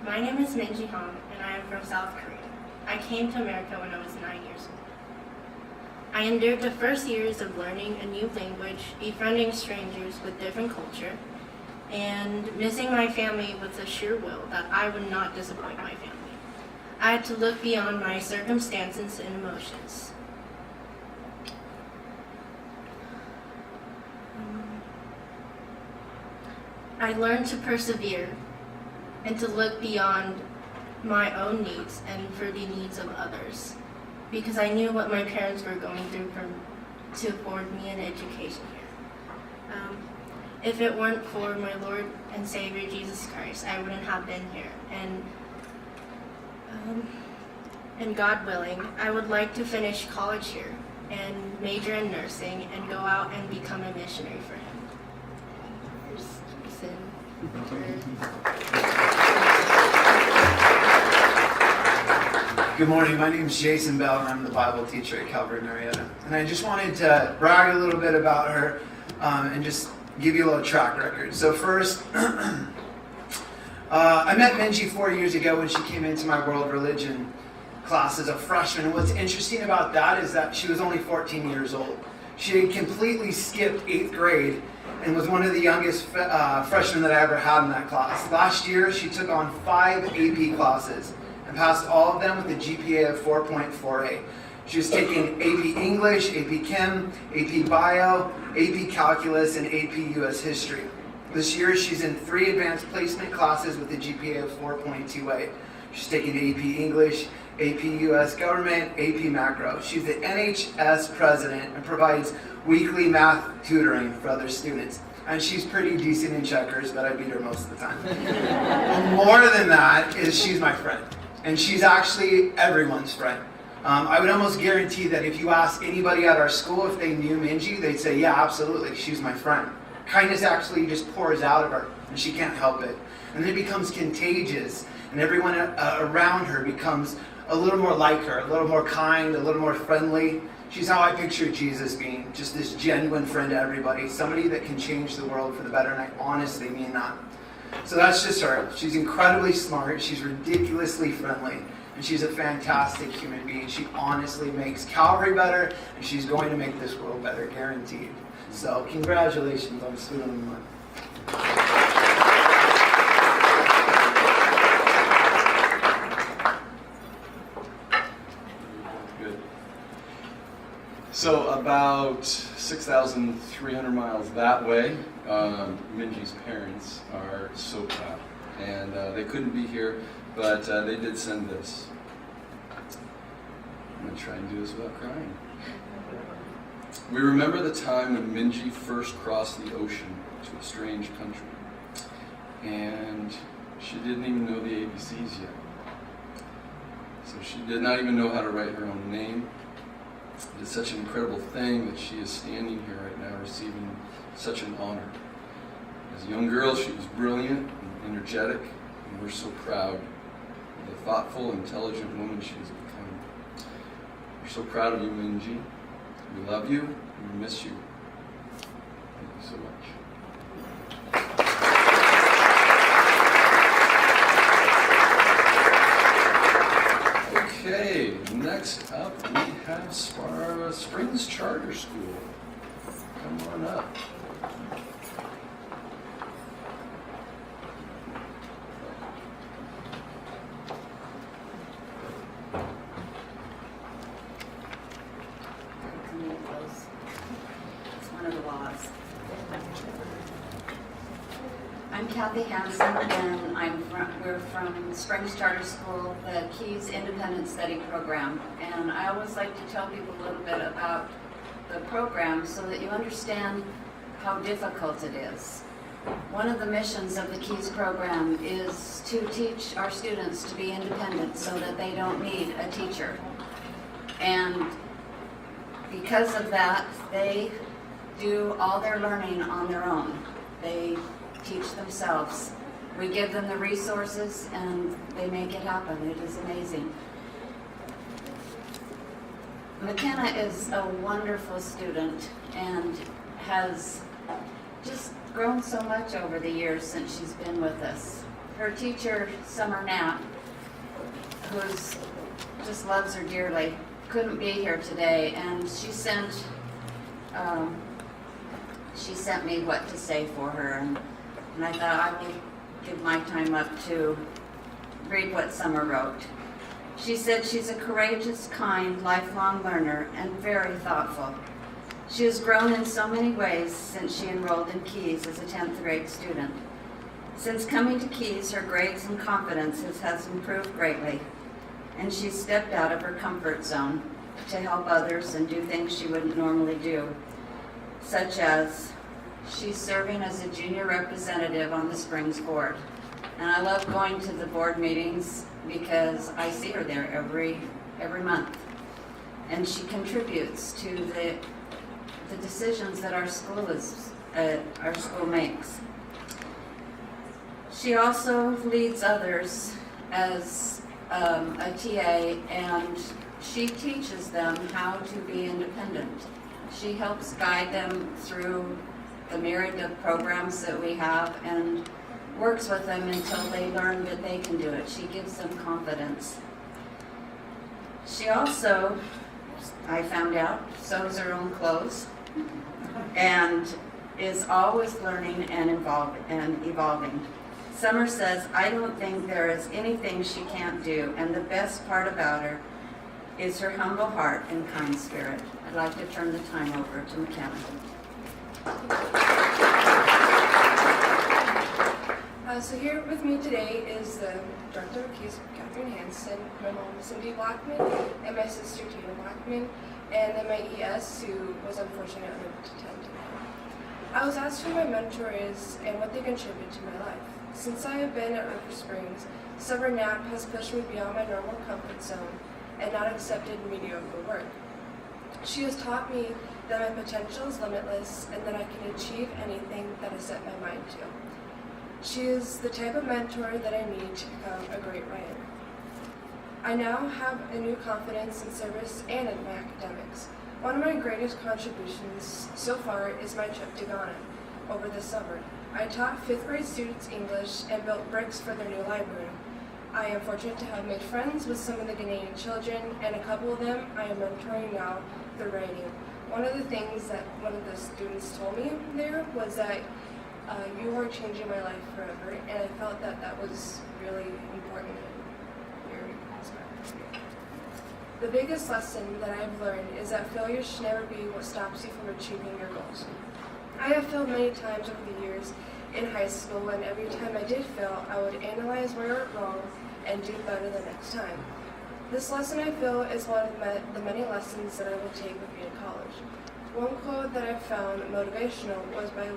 My name is Minji Han, and I am from South Korea. I came to America when I was 9 years old. I endured the first years of learning a new language, befriending strangers with different culture, and missing my family with a sure will that I would not disappoint my family. I had to look beyond my circumstances and emotions. I learned to persevere and to look beyond my own needs and for the needs of others, because I knew what my parents were going through to afford me an education here. If it weren't for my Lord and Savior Jesus Christ, I wouldn't have been here. And God willing, I would like to finish college here and major in nursing and go out and become a missionary for Him. Here's Jason. Good morning, my name is Jason Bell and I'm the Bible teacher at Calvary Murietta. And I just wanted to brag a little bit about her and just give you a little track record. So first, I met Minji 4 years ago when she came into my world religion class as a freshman. And what's interesting about that is that she was only 14 years old. She had completely skipped 8th grade and was one of the youngest freshmen that I ever had in that class. Last year, she took on 5 AP classes and passed all of them with a GPA of 4.48. She was taking AP English, AP Chem, AP Bio, AP Calculus, and AP US History. This year, she's in 3 advanced placement classes with a GPA of 4.28. She's taking AP English, AP US Government, AP Macro. She's the NHS president and provides weekly math tutoring for other students. And she's pretty decent in checkers, but I beat her most of the time. But more than that is she's my friend. And she's actually everyone's friend. I would almost guarantee that if you ask anybody at our school if they knew Minji, they'd say, yeah, absolutely, she's my friend. Kindness actually just pours out of her, and she can't help it. And then it becomes contagious, and everyone around her becomes a little more like her, a little more kind, a little more friendly. She's how I picture Jesus being, just this genuine friend to everybody, somebody that can change the world for the better, and I honestly mean that. So that's just her. She's incredibly smart, she's ridiculously friendly, and she's a fantastic human being. She honestly makes Calvary better, and she's going to make this world better, guaranteed. So congratulations on Student of the Month. Good. So about 6,300 miles that way, Minji's parents are so proud. And they couldn't be here, but they did send this. I'm going to try and do this without crying. We remember the time when Minji first crossed the ocean to a strange country. And she didn't even know the ABCs yet. So she did not even know how to write her own name. It is such an incredible thing that she is standing here right now receiving such an honor. As a young girl, she was brilliant and energetic, and we're so proud of the thoughtful, intelligent woman she has become. We're so proud of you, Minji. We love you, and we miss you. Thank you so much. Okay, next up we have Springs Charter School. Come on up. It's one of the laws. I'm Kathy Hansen, and we're from Springs Charter School, the Keys Independent Study Program. And I always like to tell people a little bit about the program so that you understand how difficult it is. One of the missions of the Keys program is to teach our students to be independent so that they don't need a teacher. And because of that, they do all their learning on their own. They teach themselves. We give them the resources and they make it happen. It is amazing. McKenna is a wonderful student and has just grown so much over the years since she's been with us. Her teacher, Summer Knapp, who just loves her dearly, couldn't be here today, and she sent me what to say for her, and I thought I will give my time up to read what Summer wrote. She said she's a courageous, kind, lifelong learner and very thoughtful. She has grown in so many ways since she enrolled in Keys as a 10th grade student. Since coming to Keys, her grades and confidence has improved greatly, and she's stepped out of her comfort zone to help others and do things she wouldn't normally do, such as she's serving as a junior representative on the Springs board. And I love going to the board meetings because I see her there every month. And she contributes to the decisions that our school makes. She also leads others as a TA, and she teaches them how to be independent. She helps guide them through the myriad of programs that we have and works with them until they learn that they can do it. She gives them confidence. She also, I found out, sews her own clothes and is always learning and evolving. Summer says, I don't think there is anything she can't do, and the best part about her is her humble heart and kind spirit. I'd like to turn the time over to McKenna. So here with me today is the Director of Keys, Catherine Hansen, my mom, Cindy Blackman, and my sister, Tina Blackman, and then my ES, who was unfortunately unable to attend today. I was asked who my mentor is and what they contribute to my life. Since I have been at River Springs, Summer Knapp has pushed me beyond my normal comfort zone and not accepted mediocre work. She has taught me that my potential is limitless and that I can achieve anything that I set my mind to. She is the type of mentor that I need to become a great writer. I now have a new confidence in service and in my academics. One of my greatest contributions so far is my trip to Ghana over the summer. I taught 5th grade students English and built bricks for their new library. I am fortunate to have made friends with some of the Ghanaian children, and a couple of them I am mentoring now through writing. one of the things that one of the students told me there was that you are changing my life forever, and I felt that that was really important and very inspiring. The biggest lesson that I've learned is that failure should never be what stops you from achieving your goals. I have failed many times over the years in high school, and every time I did fail, I would analyze where I went wrong and do better the next time. This lesson, I feel, is one of the many lessons that I will take with me to college. One quote that I found motivational was by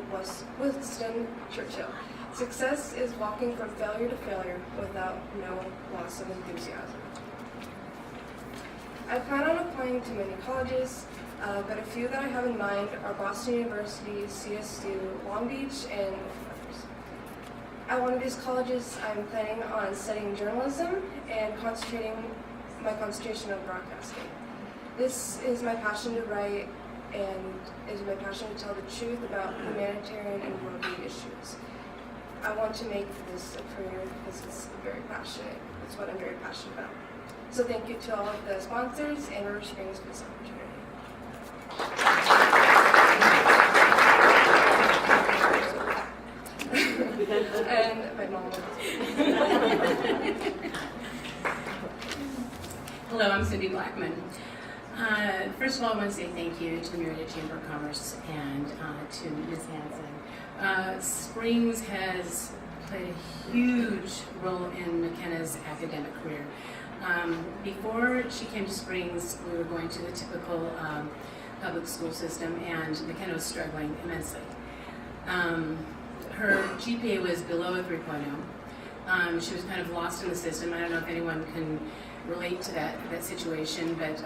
Winston Churchill. Success is walking from failure to failure without no loss of enthusiasm. I plan on applying to many colleges, but a few that I have in mind are Boston University, CSU, Long Beach, and others. At one of these colleges, I'm planning on studying journalism and my concentration on broadcasting. This is my passion to write and is my passion to tell the truth about humanitarian and worldly issues. I want to make this a career because it's very passionate. It's what I'm very passionate about. So thank you to all of the sponsors and River Springs for this opportunity. And my mom. Hello, I'm Cindy Blackman. First of all, I want to say thank you to the Murietta Chamber of Commerce and to Ms. Hansen. Springs has played a huge role in McKenna's academic career. Before she came to Springs, we were going to the typical public school system, and McKenna was struggling immensely. Her GPA was below a 3.0. She was kind of lost in the system. I don't know if anyone can relate to that situation, but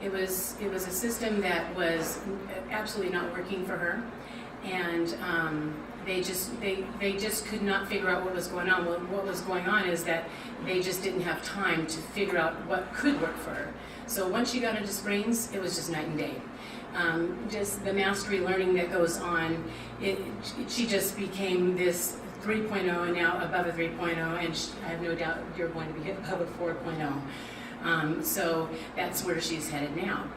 it was a system that was absolutely not working for her, and they just could not figure out what was going on. Well, what was going on is that they just didn't have time to figure out what could work for her. So once she got into Springs, it was just night and day. Just the mastery learning that goes on, she just became this 3.0 and now above a 3.0, and I have no doubt you're going to be above a 4.0. So that's where she's headed now.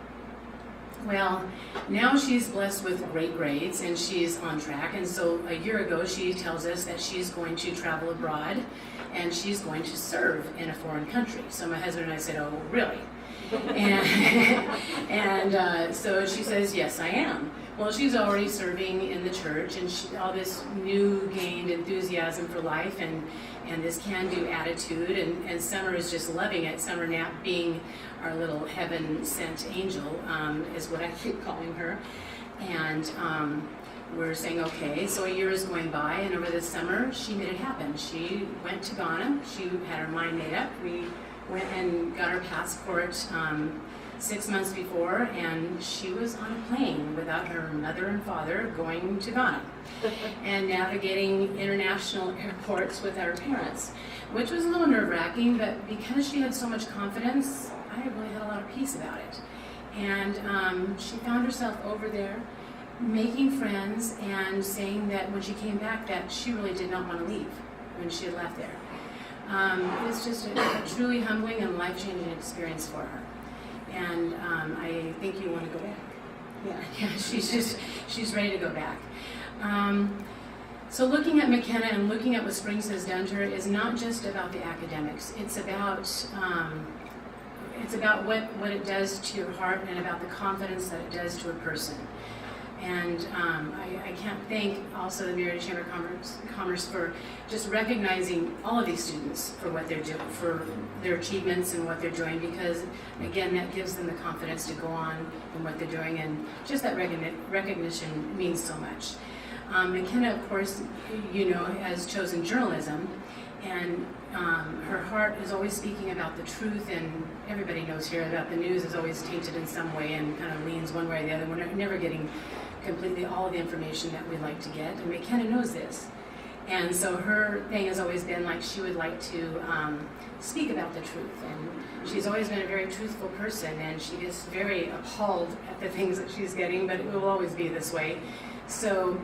Well, now she's blessed with great grades and she's on track, and so a year ago she tells us that she's going to travel abroad and she's going to serve in a foreign country. So my husband and I said, oh, really? And so she says, yes, I am. Well, she's already serving in the church, and all this new gained enthusiasm for life and this can-do attitude, and Summer is just loving it. Summer Knapp, being our little heaven-sent angel, is what I keep calling her. And we're saying, okay, so a year is going by, and over this summer, she made it happen. She went to Ghana. She had her mind made up. We went and got her passport 6 months before, and she was on a plane without her mother and father going to Ghana and navigating international airports with our parents, which was a little nerve-wracking, but because she had so much confidence, I really had a lot of peace about it. And she found herself over there making friends and saying that when she came back that she really did not want to leave when she had left there. It was just a truly humbling and life-changing experience for her. And I think you want to go back. Yeah, she's ready to go back. So looking at McKenna and looking at what Springs has done to her is not just about the academics. It's about what it does to your heart and about the confidence that it does to a person. And I can't thank also the Murietta Chamber of Commerce for just recognizing all of these students for what they're doing, for their achievements and what they're doing, because again, that gives them the confidence to go on in what they're doing, and just that recognition means so much. McKenna, of course, has chosen journalism, and her heart is always speaking about the truth, and everybody knows here that the news is always tainted in some way and kind of leans one way or the other. We're never getting completely all the information that we like to get, and McKenna knows this. And so her thing has always been like she would like to speak about the truth, and she's always been a very truthful person, and she gets very appalled at the things that she's getting, but it will always be this way. So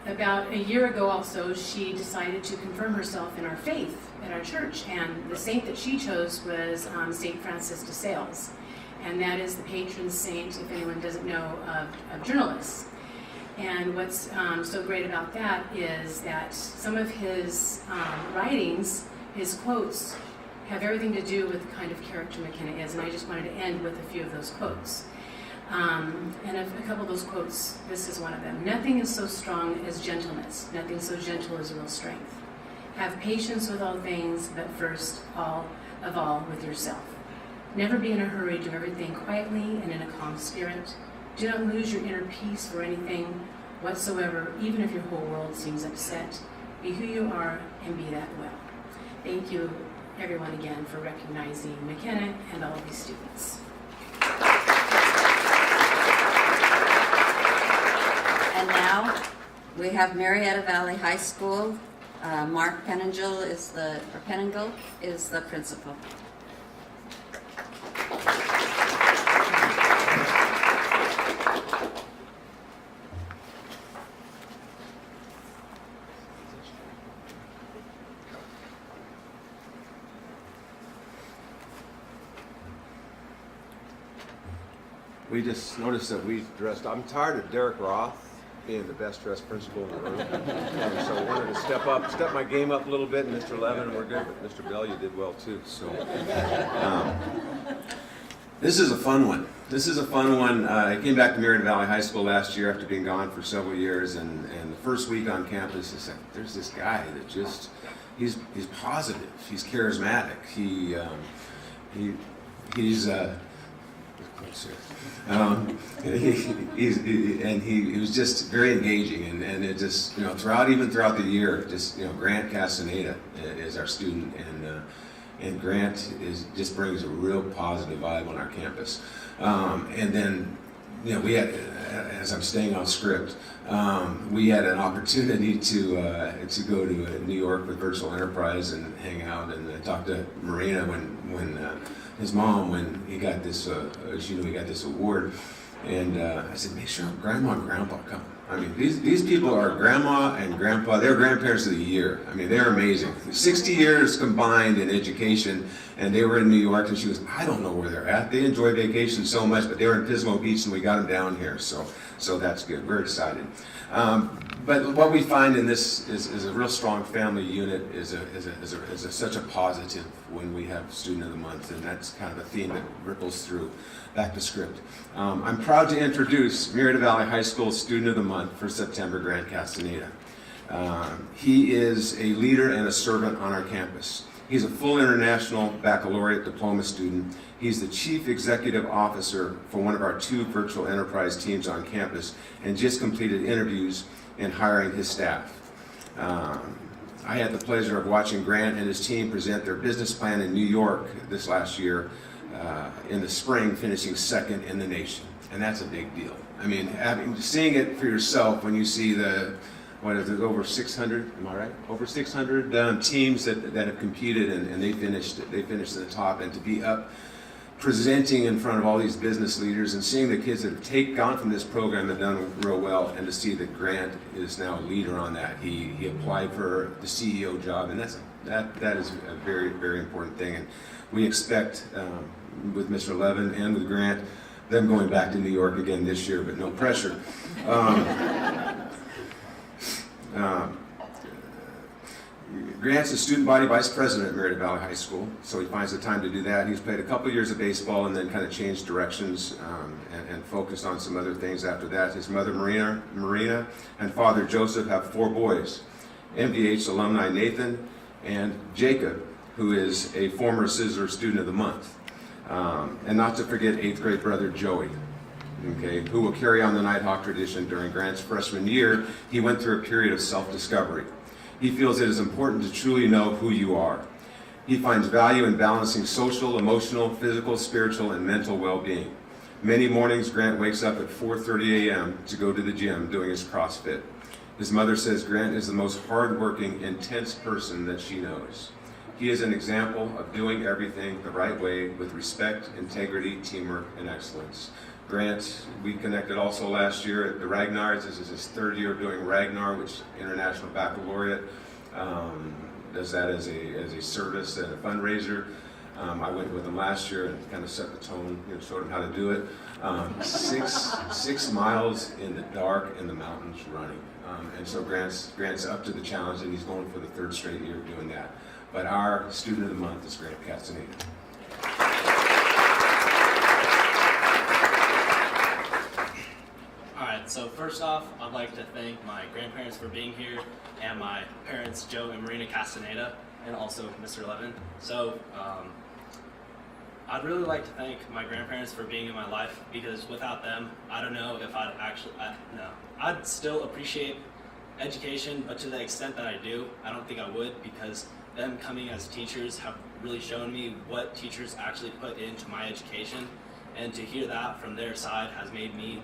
about a year ago also, she decided to confirm herself in our faith at our church, and the saint that she chose was St. Francis de Sales. and that is the patron saint, if anyone doesn't know, of journalists. And what's so great about that is that some of his writings, his quotes, have everything to do with the kind of character McKenna is, and I just wanted to end with a few of those quotes. And a couple of those quotes, this is one of them. Nothing is so strong as gentleness. Nothing so gentle as real strength. Have patience with all things, but first of all with yourself. Never be in a hurry. Do everything quietly and in a calm spirit. Do not lose your inner peace for anything whatsoever, even if your whole world seems upset. Be who you are and be that well. Thank you, everyone, again, for recognizing McKenna and all of these students. And now we have Murietta Valley High School. Mark Penningle is the principal. We just noticed that we dressed. I'm tired of Derek Roth being the best dressed principal in the room. So I wanted to step my game up a little bit, and Mr. Levin, we're good, but Mr. Bell, you did well too. So this is a fun one. I came back to Murietta Valley High School last year after being gone for several years, and the first week on campus, it's like, there's this guy that just, he's positive, he's charismatic, he was just very engaging, and it just, throughout the year, Grant Castaneda is our student, and Grant just brings a real positive vibe on our campus. And then, we had, as I'm staying on script, we had an opportunity to go to New York with Virtual Enterprise and hang out and talk to Marina when his mom, when he got this, he got this award, and I said, make sure Grandma and Grandpa come. I mean, these people are Grandma and Grandpa. They're grandparents of the year. I mean, they're amazing. 60 years combined in education, and they were in New York, and she goes, I don't know where they're at. They enjoy vacation so much, but they were in Pismo Beach, and we got them down here, so that's good. We're excited. But what we find in this is a real strong family unit, is such a positive when we have Student of the Month, and that's kind of a theme that ripples through. Back to script. I'm proud to introduce Murietta Valley High School Student of the Month for September, Grant Castaneda. He is a leader and a servant on our campus. He's a full international baccalaureate diploma student. He's the chief executive officer for one of our 2 virtual enterprise teams on campus, and just completed interviews and hiring his staff. I had the pleasure of watching Grant and his team present their business plan in New York this last year, in the spring, finishing 2nd in the nation, and that's a big deal. I mean, seeing it for yourself when you see over 600, am I right? Over 600 teams that have competed, and they finished at the top, and to be up presenting in front of all these business leaders and seeing the kids that have gone from this program that have done real well, and to see that Grant is now a leader on that. He applied for the CEO job, and that is a very, very important thing. And we expect, with Mr. Levin and with Grant, them going back to New York again this year, but no pressure. Grant's a student body vice president at Murietta Valley High School, so he finds the time to do that. He's played a couple years of baseball and then kind of changed directions and focused on some other things after that. His mother, Marina, and father, Joseph, have 4 boys. MVH alumni Nathan and Jacob, who is a former Sizzler Student of the Month. And not to forget 8th grade brother Joey, who will carry on the Nighthawk tradition. During Grant's freshman year, he went through a period of self-discovery. He feels it is important to truly know who you are. He finds value in balancing social, emotional, physical, spiritual, and mental well-being. Many mornings, Grant wakes up at 4:30 a.m. to go to the gym doing his CrossFit. His mother says Grant is the most hardworking, intense person that she knows. He is an example of doing everything the right way with respect, integrity, teamwork, and excellence. Grant, we connected also last year at the Ragnars. This is his 3rd year doing Ragnar, which is International Baccalaureate. Does that as a service and a fundraiser. I went with him last year and kind of set the tone, showed him how to do it. 6 miles in the dark in the mountains running. And so Grant's up to the challenge, and he's going for the 3rd straight year of doing that. But our student of the month is Grant Castaneda. Alright, so first off, I'd like to thank my grandparents for being here, and my parents, Joe and Marina Castaneda, and also Mr. Levin. So, I'd really like to thank my grandparents for being in my life, because without them, I don't know if I'd still appreciate education, but to the extent that I do, I don't think I would, because them coming as teachers have really shown me what teachers actually put into my education, and to hear that from their side has made me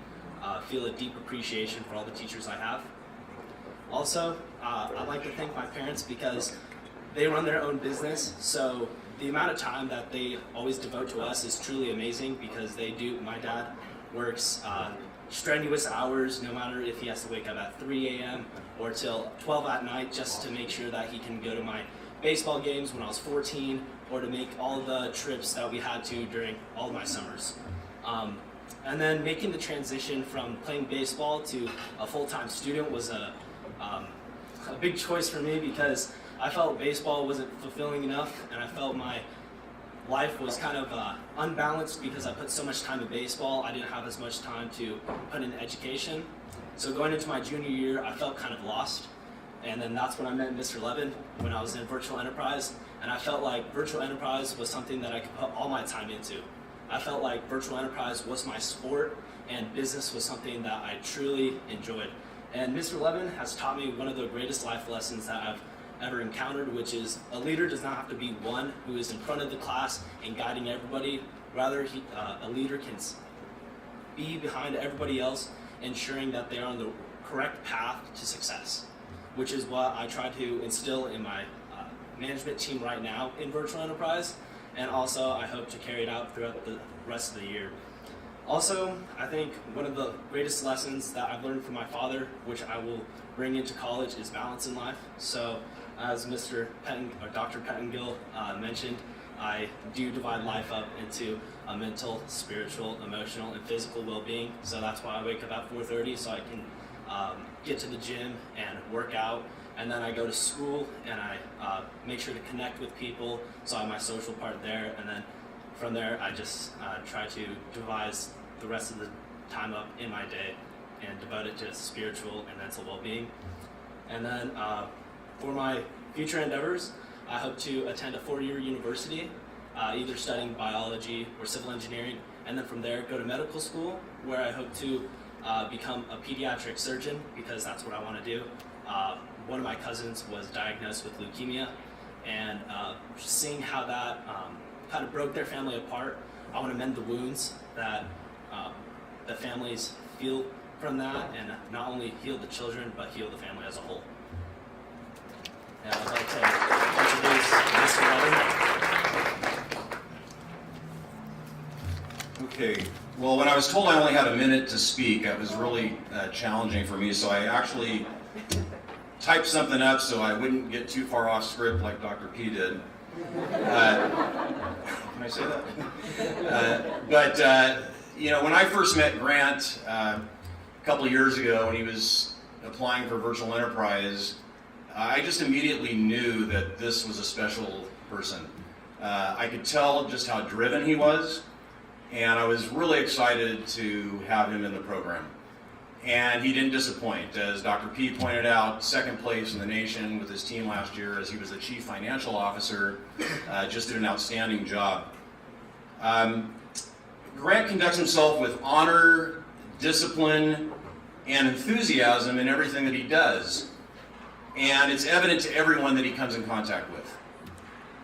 feel a deep appreciation for all the teachers I have. Also, I'd like to thank my parents because they run their own business, so the amount of time that they always devote to us is truly amazing, because my dad works strenuous hours, no matter if he has to wake up at 3 a.m. or till 12 at night just to make sure that he can go to my baseball games when I was 14, or to make all the trips that we had to during all of my summers. And then making the transition from playing baseball to a full-time student was a big choice for me, because I felt baseball wasn't fulfilling enough, and I felt my life was kind of unbalanced because I put so much time in baseball. I didn't have as much time to put in education. So going into my junior year, I felt kind of lost. And then that's when I met Mr. Levin when I was in Virtual Enterprise. And I felt like Virtual Enterprise was something that I could put all my time into. I felt like Virtual Enterprise was my sport, and business was something that I truly enjoyed. And Mr. Levin has taught me one of the greatest life lessons that I've ever encountered, which is a leader does not have to be one who is in front of the class and guiding everybody. Rather, a leader can be behind everybody else, ensuring that they are on the correct path to success, which is what I try to instill in my management team right now in Virtual Enterprise, and also I hope to carry it out throughout the rest of the year. Also, I think one of the greatest lessons that I've learned from my father, which I will bring into college, is balance in life. So, as Dr. Pettengill mentioned, I do divide life up into a mental, spiritual, emotional, and physical well-being. So that's why I wake up at 4:30 so I can get to the gym and work out. And then I go to school and I make sure to connect with people, so I have my social part there. And then from there, I just try to devise the rest of the time up in my day and devote it to spiritual and mental well-being. And then for my future endeavors, I hope to attend a 4-year university, either studying biology or civil engineering, and then from there go to medical school, where I hope to become a pediatric surgeon, because that's what I want to do. One of my cousins was diagnosed with leukemia, and seeing how that kind of broke their family apart, I want to mend the wounds that the families feel from that, and not only heal the children, but heal the family as a whole. And I'd like to introduce Mr. Levin. Okay, well, when I was told I only had a minute to speak, it was really challenging for me, so I actually typed something up so I wouldn't get too far off script like Dr. P did. Can I say that? When I first met Grant a couple of years ago when he was applying for Virtual Enterprise, I just immediately knew that this was a special person. I could tell just how driven he was, and I was really excited to have him in the program. And he didn't disappoint. As Dr. P pointed out, second place in the nation with his team last year as he was the Chief Financial Officer, just did an outstanding job. Grant conducts himself with honor, discipline, and enthusiasm in everything that he does. And it's evident to everyone that he comes in contact with.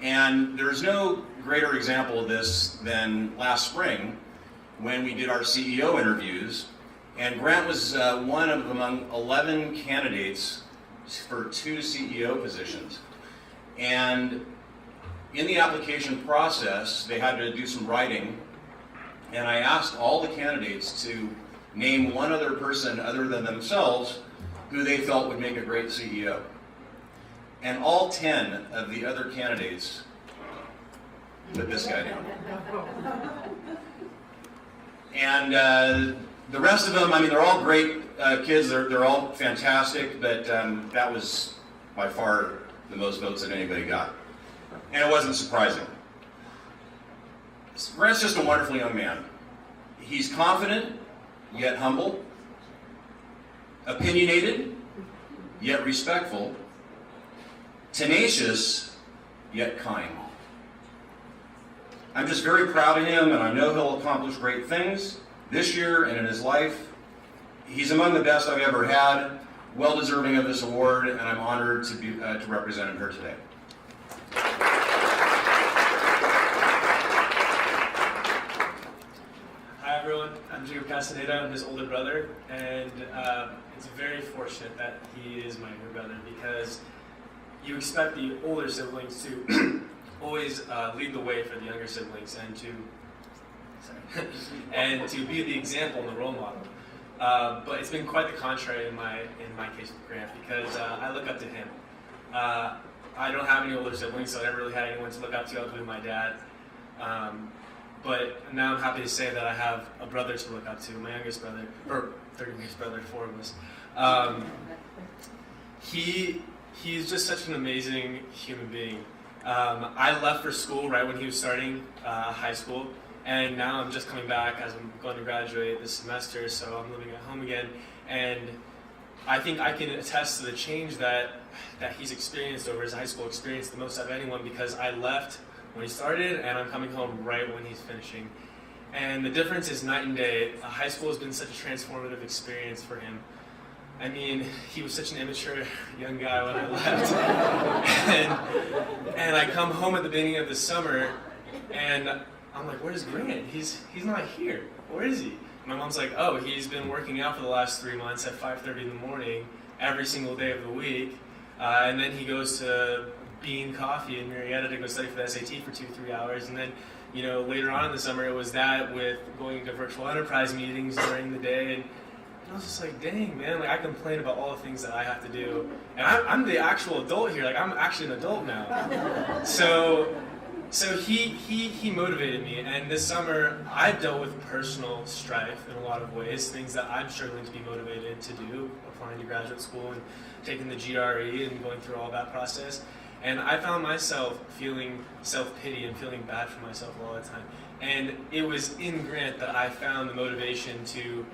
And there's no greater example of this than last spring when we did our CEO interviews. And Grant was one of among 11 candidates for 2 CEO positions. And in the application process, they had to do some writing. And I asked all the candidates to name one other person other than themselves who they felt would make a great CEO. And all 10 of the other candidates but this guy did. And the rest of them, I mean, they're all great kids. They're all fantastic, but that was by far the most votes that anybody got. And it wasn't surprising. Grant's just a wonderful young man. He's confident, yet humble, opinionated, yet respectful, tenacious, yet kind. I'm just very proud of him, and I know he'll accomplish great things this year and in his life. He's among the best I've ever had, well deserving of this award, and I'm honored to represent her today. Hi everyone, I'm Jacob Castaneda. I'm his older brother, and it's very fortunate that he is my younger brother because you expect the older siblings to always lead the way for the younger siblings and to be the example and the role model. But it's been quite the contrary in my case with Grant because I look up to him. I don't have any older siblings, so I never really had anyone to look up to other than my dad. But now I'm happy to say that I have a brother to look up to, my youngest brother, or third youngest brother, 4 of us. He's just such an amazing human being. I left for school right when he was starting high school, and now I'm just coming back as I'm going to graduate this semester, so I'm living at home again. And I think I can attest to the change that he's experienced over his high school experience the most of anyone because I left when he started, and I'm coming home right when he's finishing. And the difference is night and day. High school has been such a transformative experience for him. I mean, he was such an immature young guy when I left. and I come home at the beginning of the summer, and I'm like, where's Grant? He's not here. Where is he? My mom's like, oh, he's been working out for the last 3 months at 5:30 in the morning, every single day of the week. And then he goes to Bean Coffee in Murietta to go study for the SAT for 2-3 hours, and then, you know, later on in the summer it was that with going to virtual enterprise meetings during the day, and I was just like, dang man, like I complain about all the things that I have to do, and I'm the actual adult here, like I'm actually an adult now. So he motivated me, and this summer I've dealt with personal strife in a lot of ways, things that I'm struggling to be motivated to do, applying to graduate school and taking the GRE and going through all that process. And I found myself feeling self-pity and feeling bad for myself all the time. And it was in Grant that I found the motivation to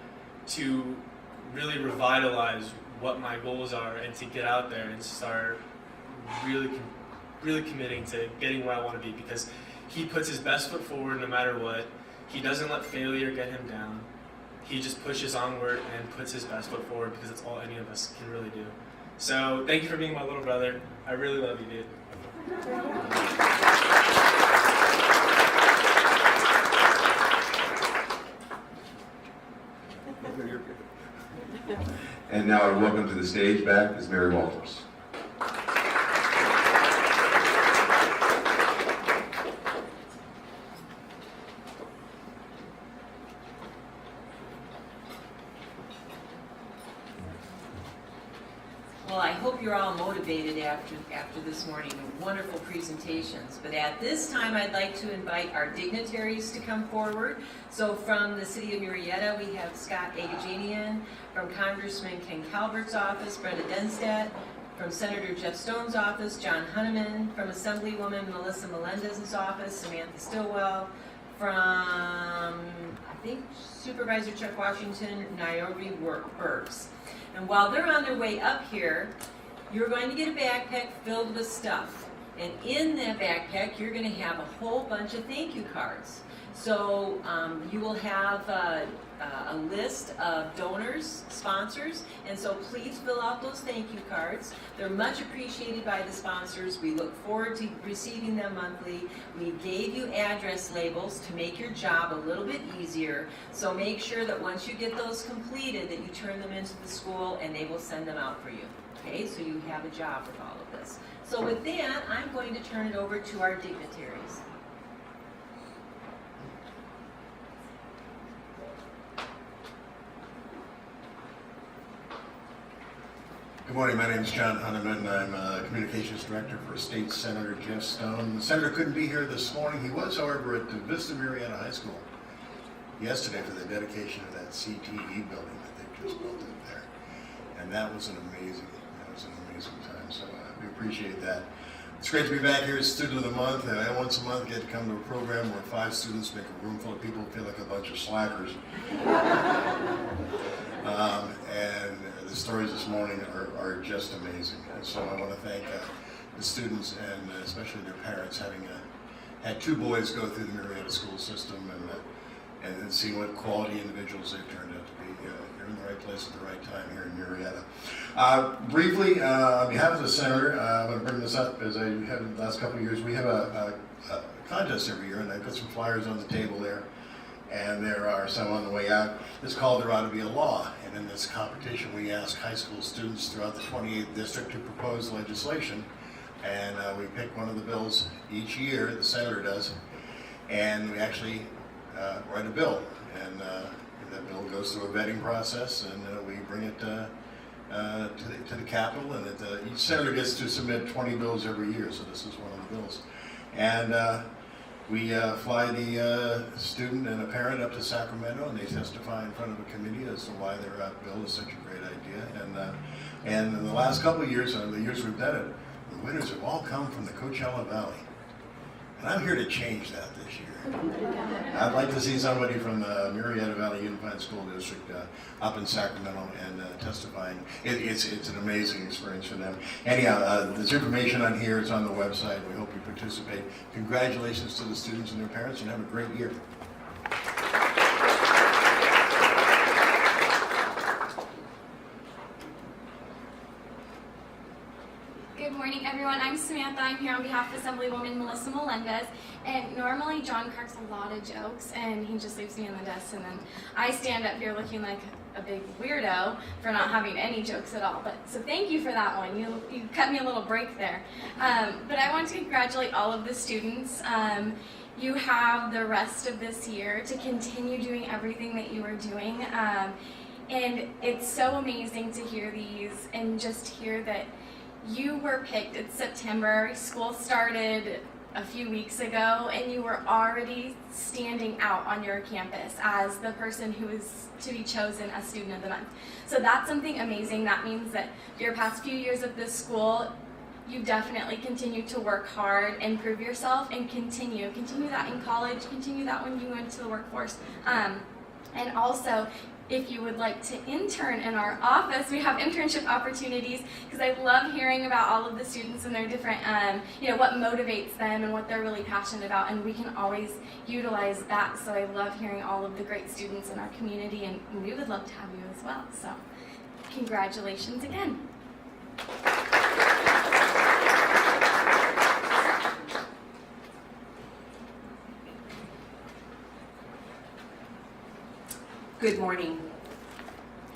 really revitalize what my goals are and to get out there and start really committing to getting where I want to be, because he puts his best foot forward no matter what. He doesn't let failure get him down. He just pushes onward and puts his best foot forward because it's all any of us can really do. So thank you for being my little brother. I really love you, dude. And now I welcome to the stage back is Mary Walters. Well, I hope you're all motivated after this morning. Wonderful presentations. But at this time, I'd like to invite our dignitaries to come forward. So from the City of Murietta, we have Scott Agajanian. From Congressman Ken Calvert's office, Brenda Denstadt. From Senator Jeff Stone's office, John Hunneman. From Assemblywoman Melissa Melendez's office, Samantha Stillwell. From, I think, Supervisor Chuck Washington, Niobe Burks. And while they're on their way up here, you're going to get a backpack filled with stuff. And in that backpack, you're going to have a whole bunch of thank you cards. So you will have a list of donors, sponsors, and so please fill out those thank you cards. They're much appreciated by the sponsors. We look forward to receiving them monthly. We gave you address labels to make your job a little bit easier. So make sure that once you get those completed, that you turn them into the school and they will send them out for you. Okay, so you have a job with all of this. So with that, I'm going to turn it over to our dignitaries. Good morning, my name is John Hunneman. I'm a Communications Director for State Senator Jeff Stone. The Senator couldn't be here this morning. He was, however, at the Vista Murietta High School yesterday for the dedication of that CTE building that they've just built in there. And that was an amazing time, so we appreciate that. It's great to be back here as Student of the Month, and I once a month get to come to a program where 5 students make a room full of people feel like a bunch of slackers. And the stories this morning are just amazing. And so I want to thank the students and especially their parents, having had 2 boys go through the Murietta school system and seeing what quality individuals they've turned out to be. You're in the right place at the right time here in Murietta. Briefly, on behalf of the Senator, I'm going to bring this up as I have in the last couple of years. We have a contest every year, and I put some flyers on the table there. And there are some on the way out. It's called There Ought to Be a Law. And in this competition, we ask high school students throughout the 28th district to propose legislation. And we pick one of the bills each year, the Senator does, and we actually write a bill. And that bill goes through a vetting process, and we bring it to the Capitol. And each Senator gets to submit 20 bills every year, so this is one of the bills. And we fly the student and a parent up to Sacramento, and they testify in front of a committee as to why their bill is such a great idea. And in the last couple of years, the years we've done it, the winners have all come from the Coachella Valley. And I'm here to change that this year. I'd like to see somebody from the Murietta Valley Unified School District up in Sacramento and testifying. It's an amazing experience for them. Anyhow, there's information on here. It's on the website. We hope you participate. Congratulations to the students and their parents, and have a great year. Good morning, everyone. I'm Samantha. I'm here on behalf of Assemblywoman Melissa Melendez. And normally John cracks a lot of jokes, and he just leaves me on the desk, and then I stand up here looking like a big weirdo for not having any jokes at all. But so thank you for that one. You cut me a little break there. But I want to congratulate all of the students. You have the rest of this year to continue doing everything that you are doing. And it's so amazing to hear these and just hear that you were picked. It's September, school started a few weeks ago, and you were already standing out on your campus as the person who is to be chosen as Student of the Month. So that's something amazing. That means that your past few years at this school, you definitely continue to work hard and prove yourself, and continue that in college, continue that when you went to the workforce. And also, if you would like to intern in our office, we have internship opportunities, because I love hearing about all of the students and their different, what motivates them and what they're really passionate about, and we can always utilize that. So I love hearing all of the great students in our community, and we would love to have you as well. So congratulations again. Good morning.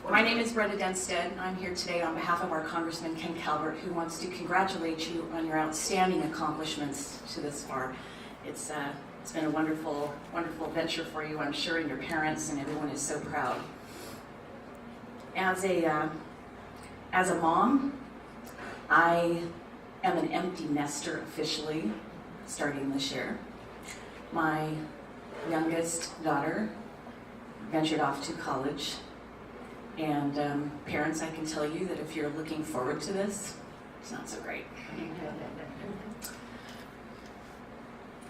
My name is Brenda Denstead. I'm here today on behalf of our Congressman Ken Calvert, who wants to congratulate you on your outstanding accomplishments to this far. It's been a wonderful, wonderful venture for you, I'm sure, and your parents, and everyone is so proud. As a mom, I am an empty nester officially, starting this year. My youngest daughter ventured off to college, and parents, I can tell you that if you're looking forward to this, it's not so great.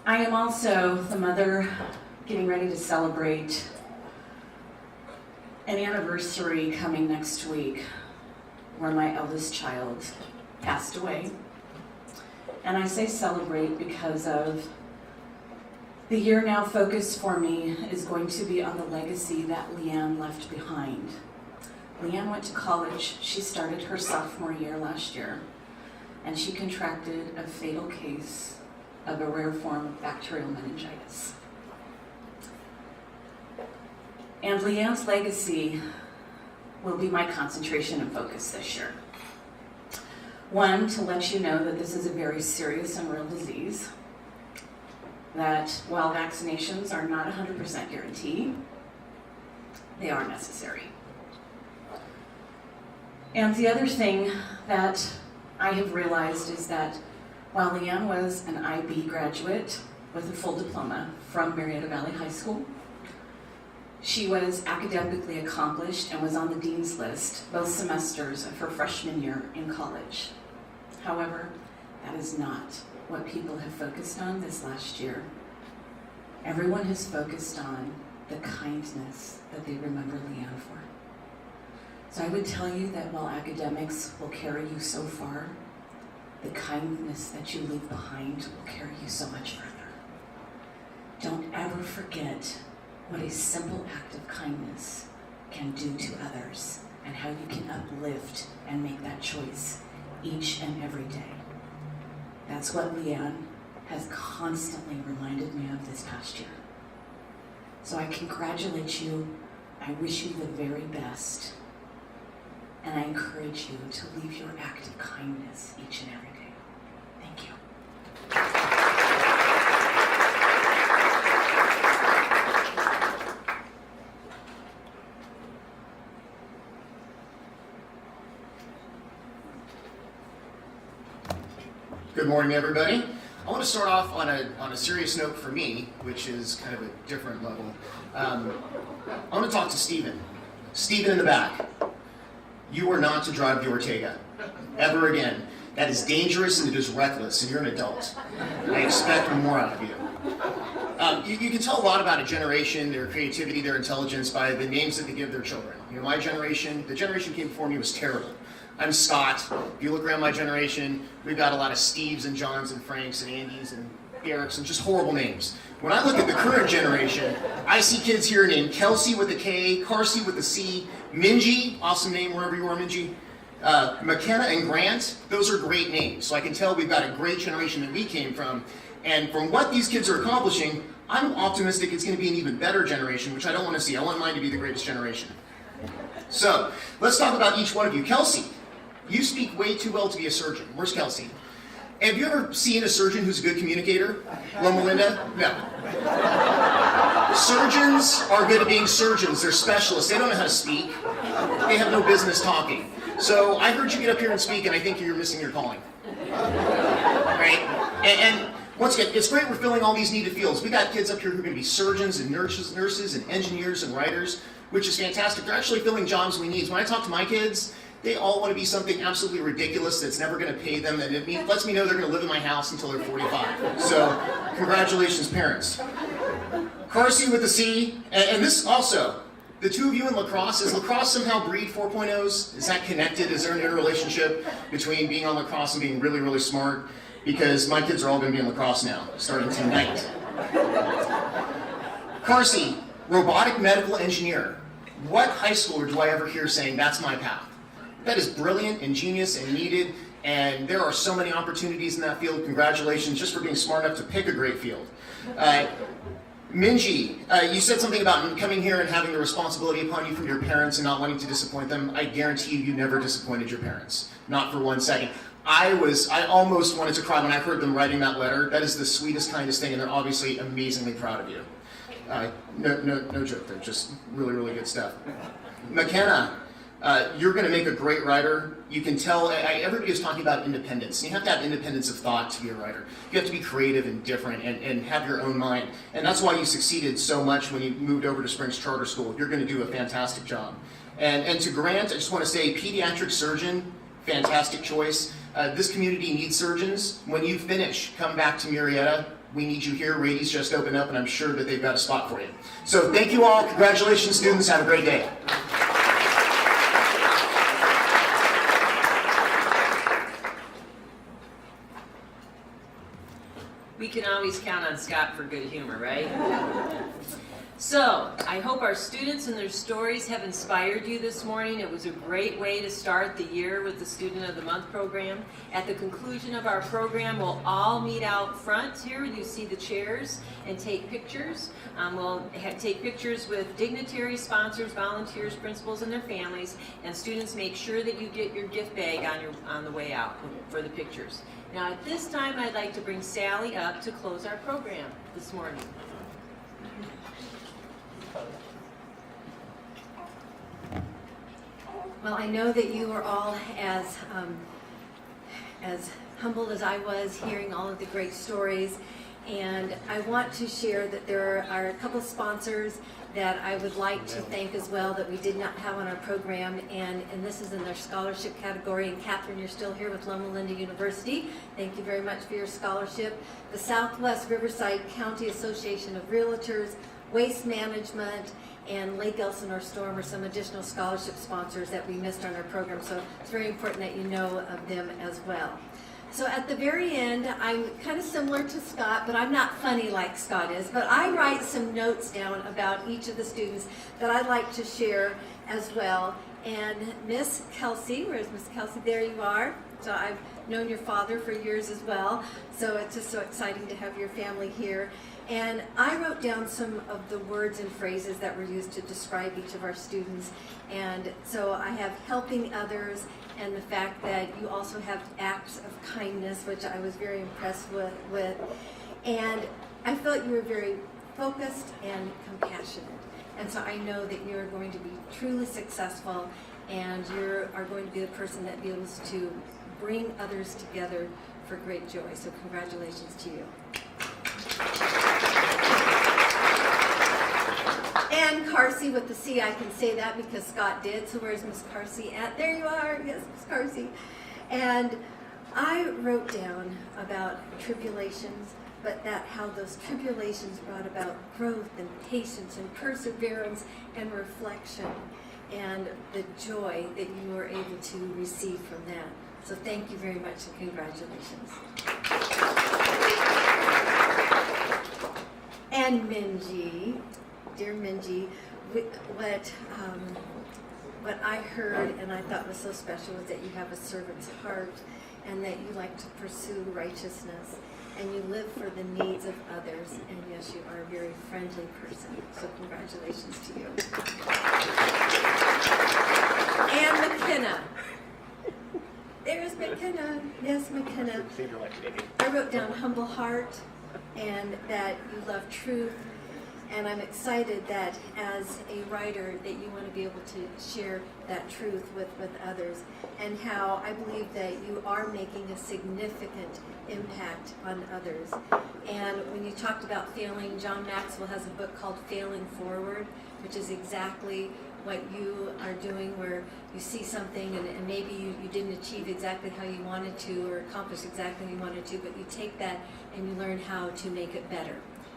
I am also the mother getting ready to celebrate an anniversary coming next week where my eldest child passed away. And I say celebrate because of the year now focus for me is going to be on the legacy that Leanne left behind. Leanne went to college. She started her sophomore year last year, and she contracted a fatal case of a rare form of bacterial meningitis. And Leanne's legacy will be my concentration and focus this year. One, to let you know that this is a very serious and real disease, that while vaccinations are not 100% guaranteed, they are necessary. And the other thing that I have realized is that while Leanne was an IB graduate with a full diploma from Murietta Valley High School, she was academically accomplished and was on the dean's list both semesters of her freshman year in college. However, that is not what people have focused on this last year. Everyone has focused on the kindness that they remember Leanne for. So I would tell you that while academics will carry you so far, the kindness that you leave behind will carry you so much further. Don't ever forget what a simple act of kindness can do to others and how you can uplift and make that choice each and every day. That's what Leanne has constantly reminded me of this past year. So I congratulate you, I wish you the very best, and I encourage you to leave your act of kindness each and every day. Thank you. Good morning, everybody. I want to start off on a serious note for me, which is kind of a different level. I want to talk to Stephen. Stephen in the back. You are not to drive the Ortega, ever again. That is dangerous and it is reckless, and you're an adult. I expect more out of you. You can tell a lot about a generation, their creativity, their intelligence, by the names that they give their children. You know, my generation, the generation came before me was terrible. I'm Scott. If you look around my generation, we've got a lot of Steves and Johns and Franks and Andys and Erics and just horrible names. When I look at the current generation, I see kids here named Kelsey with a K, Carsey with a C, Minji, awesome name wherever you are, Minji, McKenna and Grant. Those are great names. So I can tell we've got a great generation that we came from. And from what these kids are accomplishing, I'm optimistic it's going to be an even better generation, which I don't want to see. I want mine to be the greatest generation. So let's talk about each one of you. Kelsey. You speak way too well to be a surgeon. Where's Kelsey? Have you ever seen a surgeon who's a good communicator? Loma Linda? No. Surgeons are good at being surgeons. They're specialists. They don't know how to speak. They have no business talking. So I heard you get up here and speak, and I think you're missing your calling. Right? And once again, it's great we're filling all these needed fields. We got kids up here who are going to be surgeons and nurses and engineers and writers, which is fantastic. They're actually filling jobs we need. When I talk to my kids, they all want to be something absolutely ridiculous that's never going to pay them, and it lets me know they're going to live in my house until they're 45. So, congratulations, parents. Carsey with a C, and this also, the two of you in lacrosse, does lacrosse somehow breed 4.0s? Is that connected? Is there an interrelationship between being on lacrosse and being really, really smart? Because my kids are all going to be in lacrosse now, starting tonight. Carsey, robotic medical engineer. What high schooler do I ever hear saying, that's my path? That is brilliant and genius and needed, and there are so many opportunities in that field. Congratulations just for being smart enough to pick a great field. Minji, you said something about coming here and having the responsibility upon you from your parents and not wanting to disappoint them. I guarantee you never disappointed your parents. Not for 1 second. I almost wanted to cry when I heard them writing that letter. That is the sweetest, kindest thing, and they're obviously amazingly proud of you. No joke, they're just really, really good stuff. McKenna. You're going to make a great writer. You can tell, everybody is talking about independence. You have to have independence of thought to be a writer. You have to be creative and different and have your own mind. And that's why you succeeded so much when you moved over to Springs Charter School. You're going to do a fantastic job. And to Grant, I just want to say, pediatric surgeon, fantastic choice. This community needs surgeons. When you finish, come back to Murietta. We need you here. Rady's just opened up, and I'm sure that they've got a spot for you. So thank you all. Congratulations, students. Have a great day. We can always count on Scott for good humor, right? So, I hope our students and their stories have inspired you this morning. It was a great way to start the year with the Student of the Month program. At the conclusion of our program, we'll all meet out front here. You see the chairs and take pictures. We'll take pictures with dignitaries, sponsors, volunteers, principals, and their families. And students, make sure that you get your gift bag on the way out for the pictures. Now, at this time, I'd like to bring Sally up to close our program this morning. Well, I know that you are all as humbled as I was hearing all of the great stories, and I want to share that there are a couple of sponsors that I would like to thank as well that we did not have on our program, and this is in their scholarship category. And Catherine, you're still here with Loma Linda University. Thank you very much for your scholarship. The Southwest Riverside County Association of Realtors, Waste Management, and Lake Elsinore Storm are some additional scholarship sponsors that we missed on our program, so it's very important that you know of them as well. So at the very end, I'm kind of similar to Scott, but I'm not funny like Scott is, but I write some notes down about each of the students that I'd like to share as well. And Miss Kelsey, where's Miss Kelsey? There you are. So I've known your father for years as well, so it's just so exciting to have your family here. And I wrote down some of the words and phrases that were used to describe each of our students. And so I have helping others, and the fact that you also have acts of kindness, which I was very impressed with. And I felt you were very focused and compassionate. And so I know that you're going to be truly successful, and you are going to be the person that be able to bring others together for great joy. So congratulations to you. And Carsey with the C, I can say that because Scott did. So where's Miss Carsey at? There you are. Yes, Miss Carsey. And I wrote down about tribulations, but that how those tribulations brought about growth and patience and perseverance and reflection, and the joy that you were able to receive from that. So thank you very much and congratulations. And Minji, dear Minji, what I heard and I thought was so special was that you have a servant's heart, and that you like to pursue righteousness, and you live for the needs of others, and yes, you are a very friendly person. So congratulations to you. And McKenna. There's McKenna. Yes, McKenna. I wrote down humble heart, and that you love truth. And I'm excited that as a writer that you want to be able to share that truth with others, and how I believe that you are making a significant impact on others. And when you talked about failing, John Maxwell has a book called Failing Forward, which is exactly what you are doing, where you see something and maybe you didn't achieve exactly how you wanted to or accomplish exactly how you wanted to, but you take that and you learn how to make it better.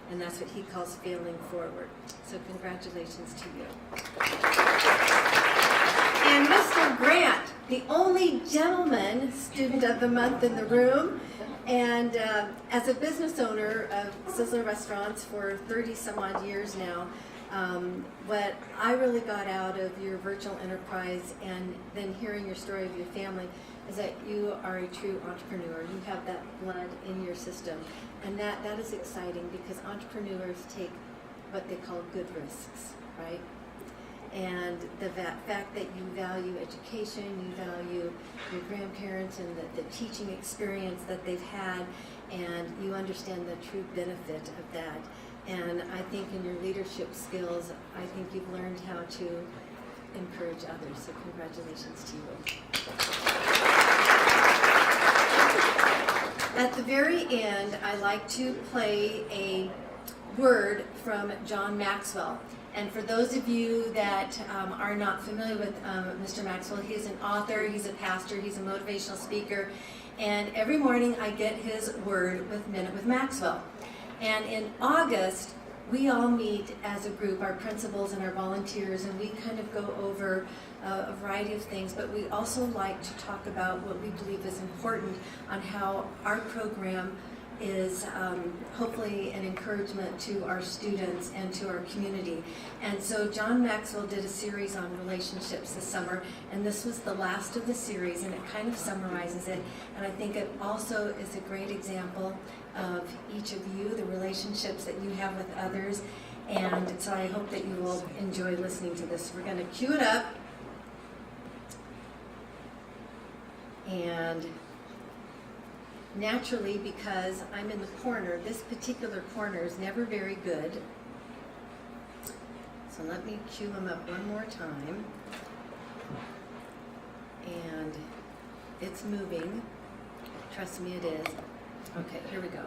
And that's what he calls failing forward. So congratulations to you. And Mr. Grant, the only gentleman student of the month in the room. And as a business owner of Sizzler Restaurants for 30 some odd years now, what I really got out of your virtual enterprise and then hearing your story of your family is that you are a true entrepreneur. You have that blood in your system. And that is exciting, because entrepreneurs take what they call good risks, right? And the fact that you value education, you value your grandparents and the teaching experience that they've had, and you understand the true benefit of that. And I think in your leadership skills, I think you've learned how to encourage others. So congratulations to you. At the very end, I like to play a word from John Maxwell. And for those of you that are not familiar with Mr. Maxwell, he is an author, he's a pastor, he's a motivational speaker. And every morning I get his word with Minute with Maxwell. And in August, we all meet as a group, our principals and our volunteers, and we kind of go over a variety of things, but we also like to talk about what we believe is important on how our program is hopefully an encouragement to our students and to our community. And so John Maxwell did a series on relationships this summer, and this was the last of the series, and it kind of summarizes it. And I think it also is a great example of each of you, the relationships that you have with others. And so I hope that you will enjoy listening to this. We're going to cue it up. And naturally, because I'm in the corner, this particular corner is never very good. So let me cue him up one more time. And it's moving. Trust me, it is. Okay, here we go.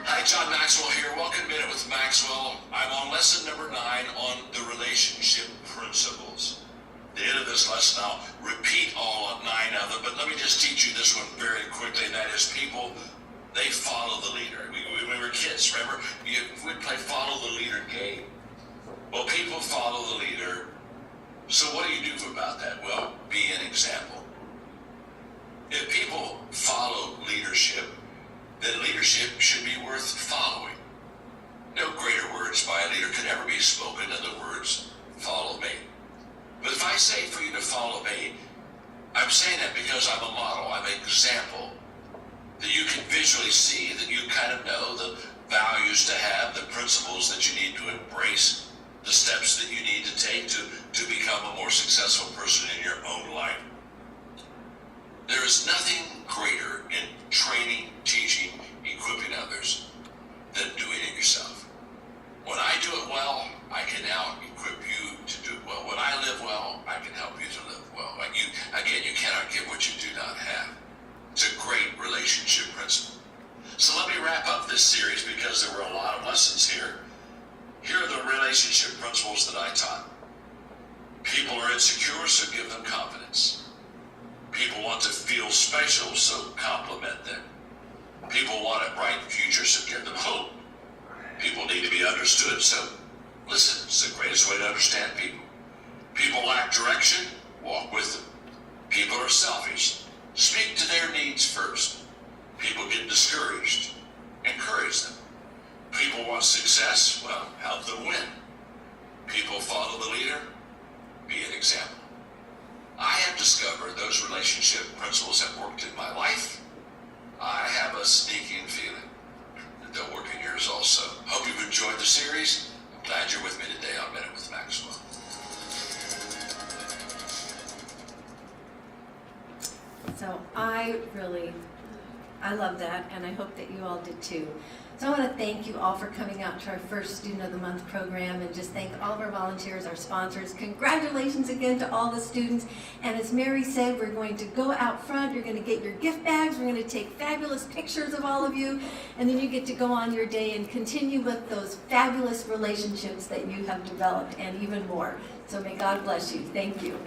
Hi, John Maxwell here. Welcome to Minute with Maxwell. I'm on lesson number 9 on the relationship principles. At the end of this lesson, I'll repeat all 9 of them, but let me just teach you this one very quickly, and that is people, they follow the leader. When we were kids, remember, we'd play follow the leader game. Well, people follow the leader, so what do you do about that? Well, be an example. If people follow leadership, then leadership should be worth following. No greater words by a leader could ever be spoken than the words, follow me. But if I say for you to follow me, I'm saying that because I'm a model, I'm an example, that you can visually see, that you kind of know the values to have, the principles that you need to embrace, the steps that you need to take to become a more successful person in your own life. There is nothing greater in training, teaching, equipping others than doing it yourself. When I do it well, I can now equip you to do it well. When I live well, I can help you to live well. You cannot give what you do not have. It's a great relationship principle. So let me wrap up this series because there were a lot of lessons here. Here are the relationship principles that I taught. People are insecure, so give them confidence. People want to feel special, so compliment them. People want a bright future, so give them hope. People need to be understood, so listen. It's the greatest way to understand people. People lack direction, walk with them. People are selfish. Speak to their needs first. People get discouraged. Encourage them. People want success, well, help them win. People follow the leader, be an example. I have discovered those relationship principles have worked in my life. I have a sneaking feeling that they'll work in yours also. Hope you've enjoyed the series. I'm glad you're with me today on Minute with Maxwell. So I love that, and I hope that you all did too. So I want to thank you all for coming out to our first Student of the Month program, and just thank all of our volunteers, our sponsors. Congratulations again to all the students. And as Mary said, we're going to go out front. You're going to get your gift bags. We're going to take fabulous pictures of all of you, and then you get to go on your day and continue with those fabulous relationships that you have developed, and even more. So may God bless you. Thank you.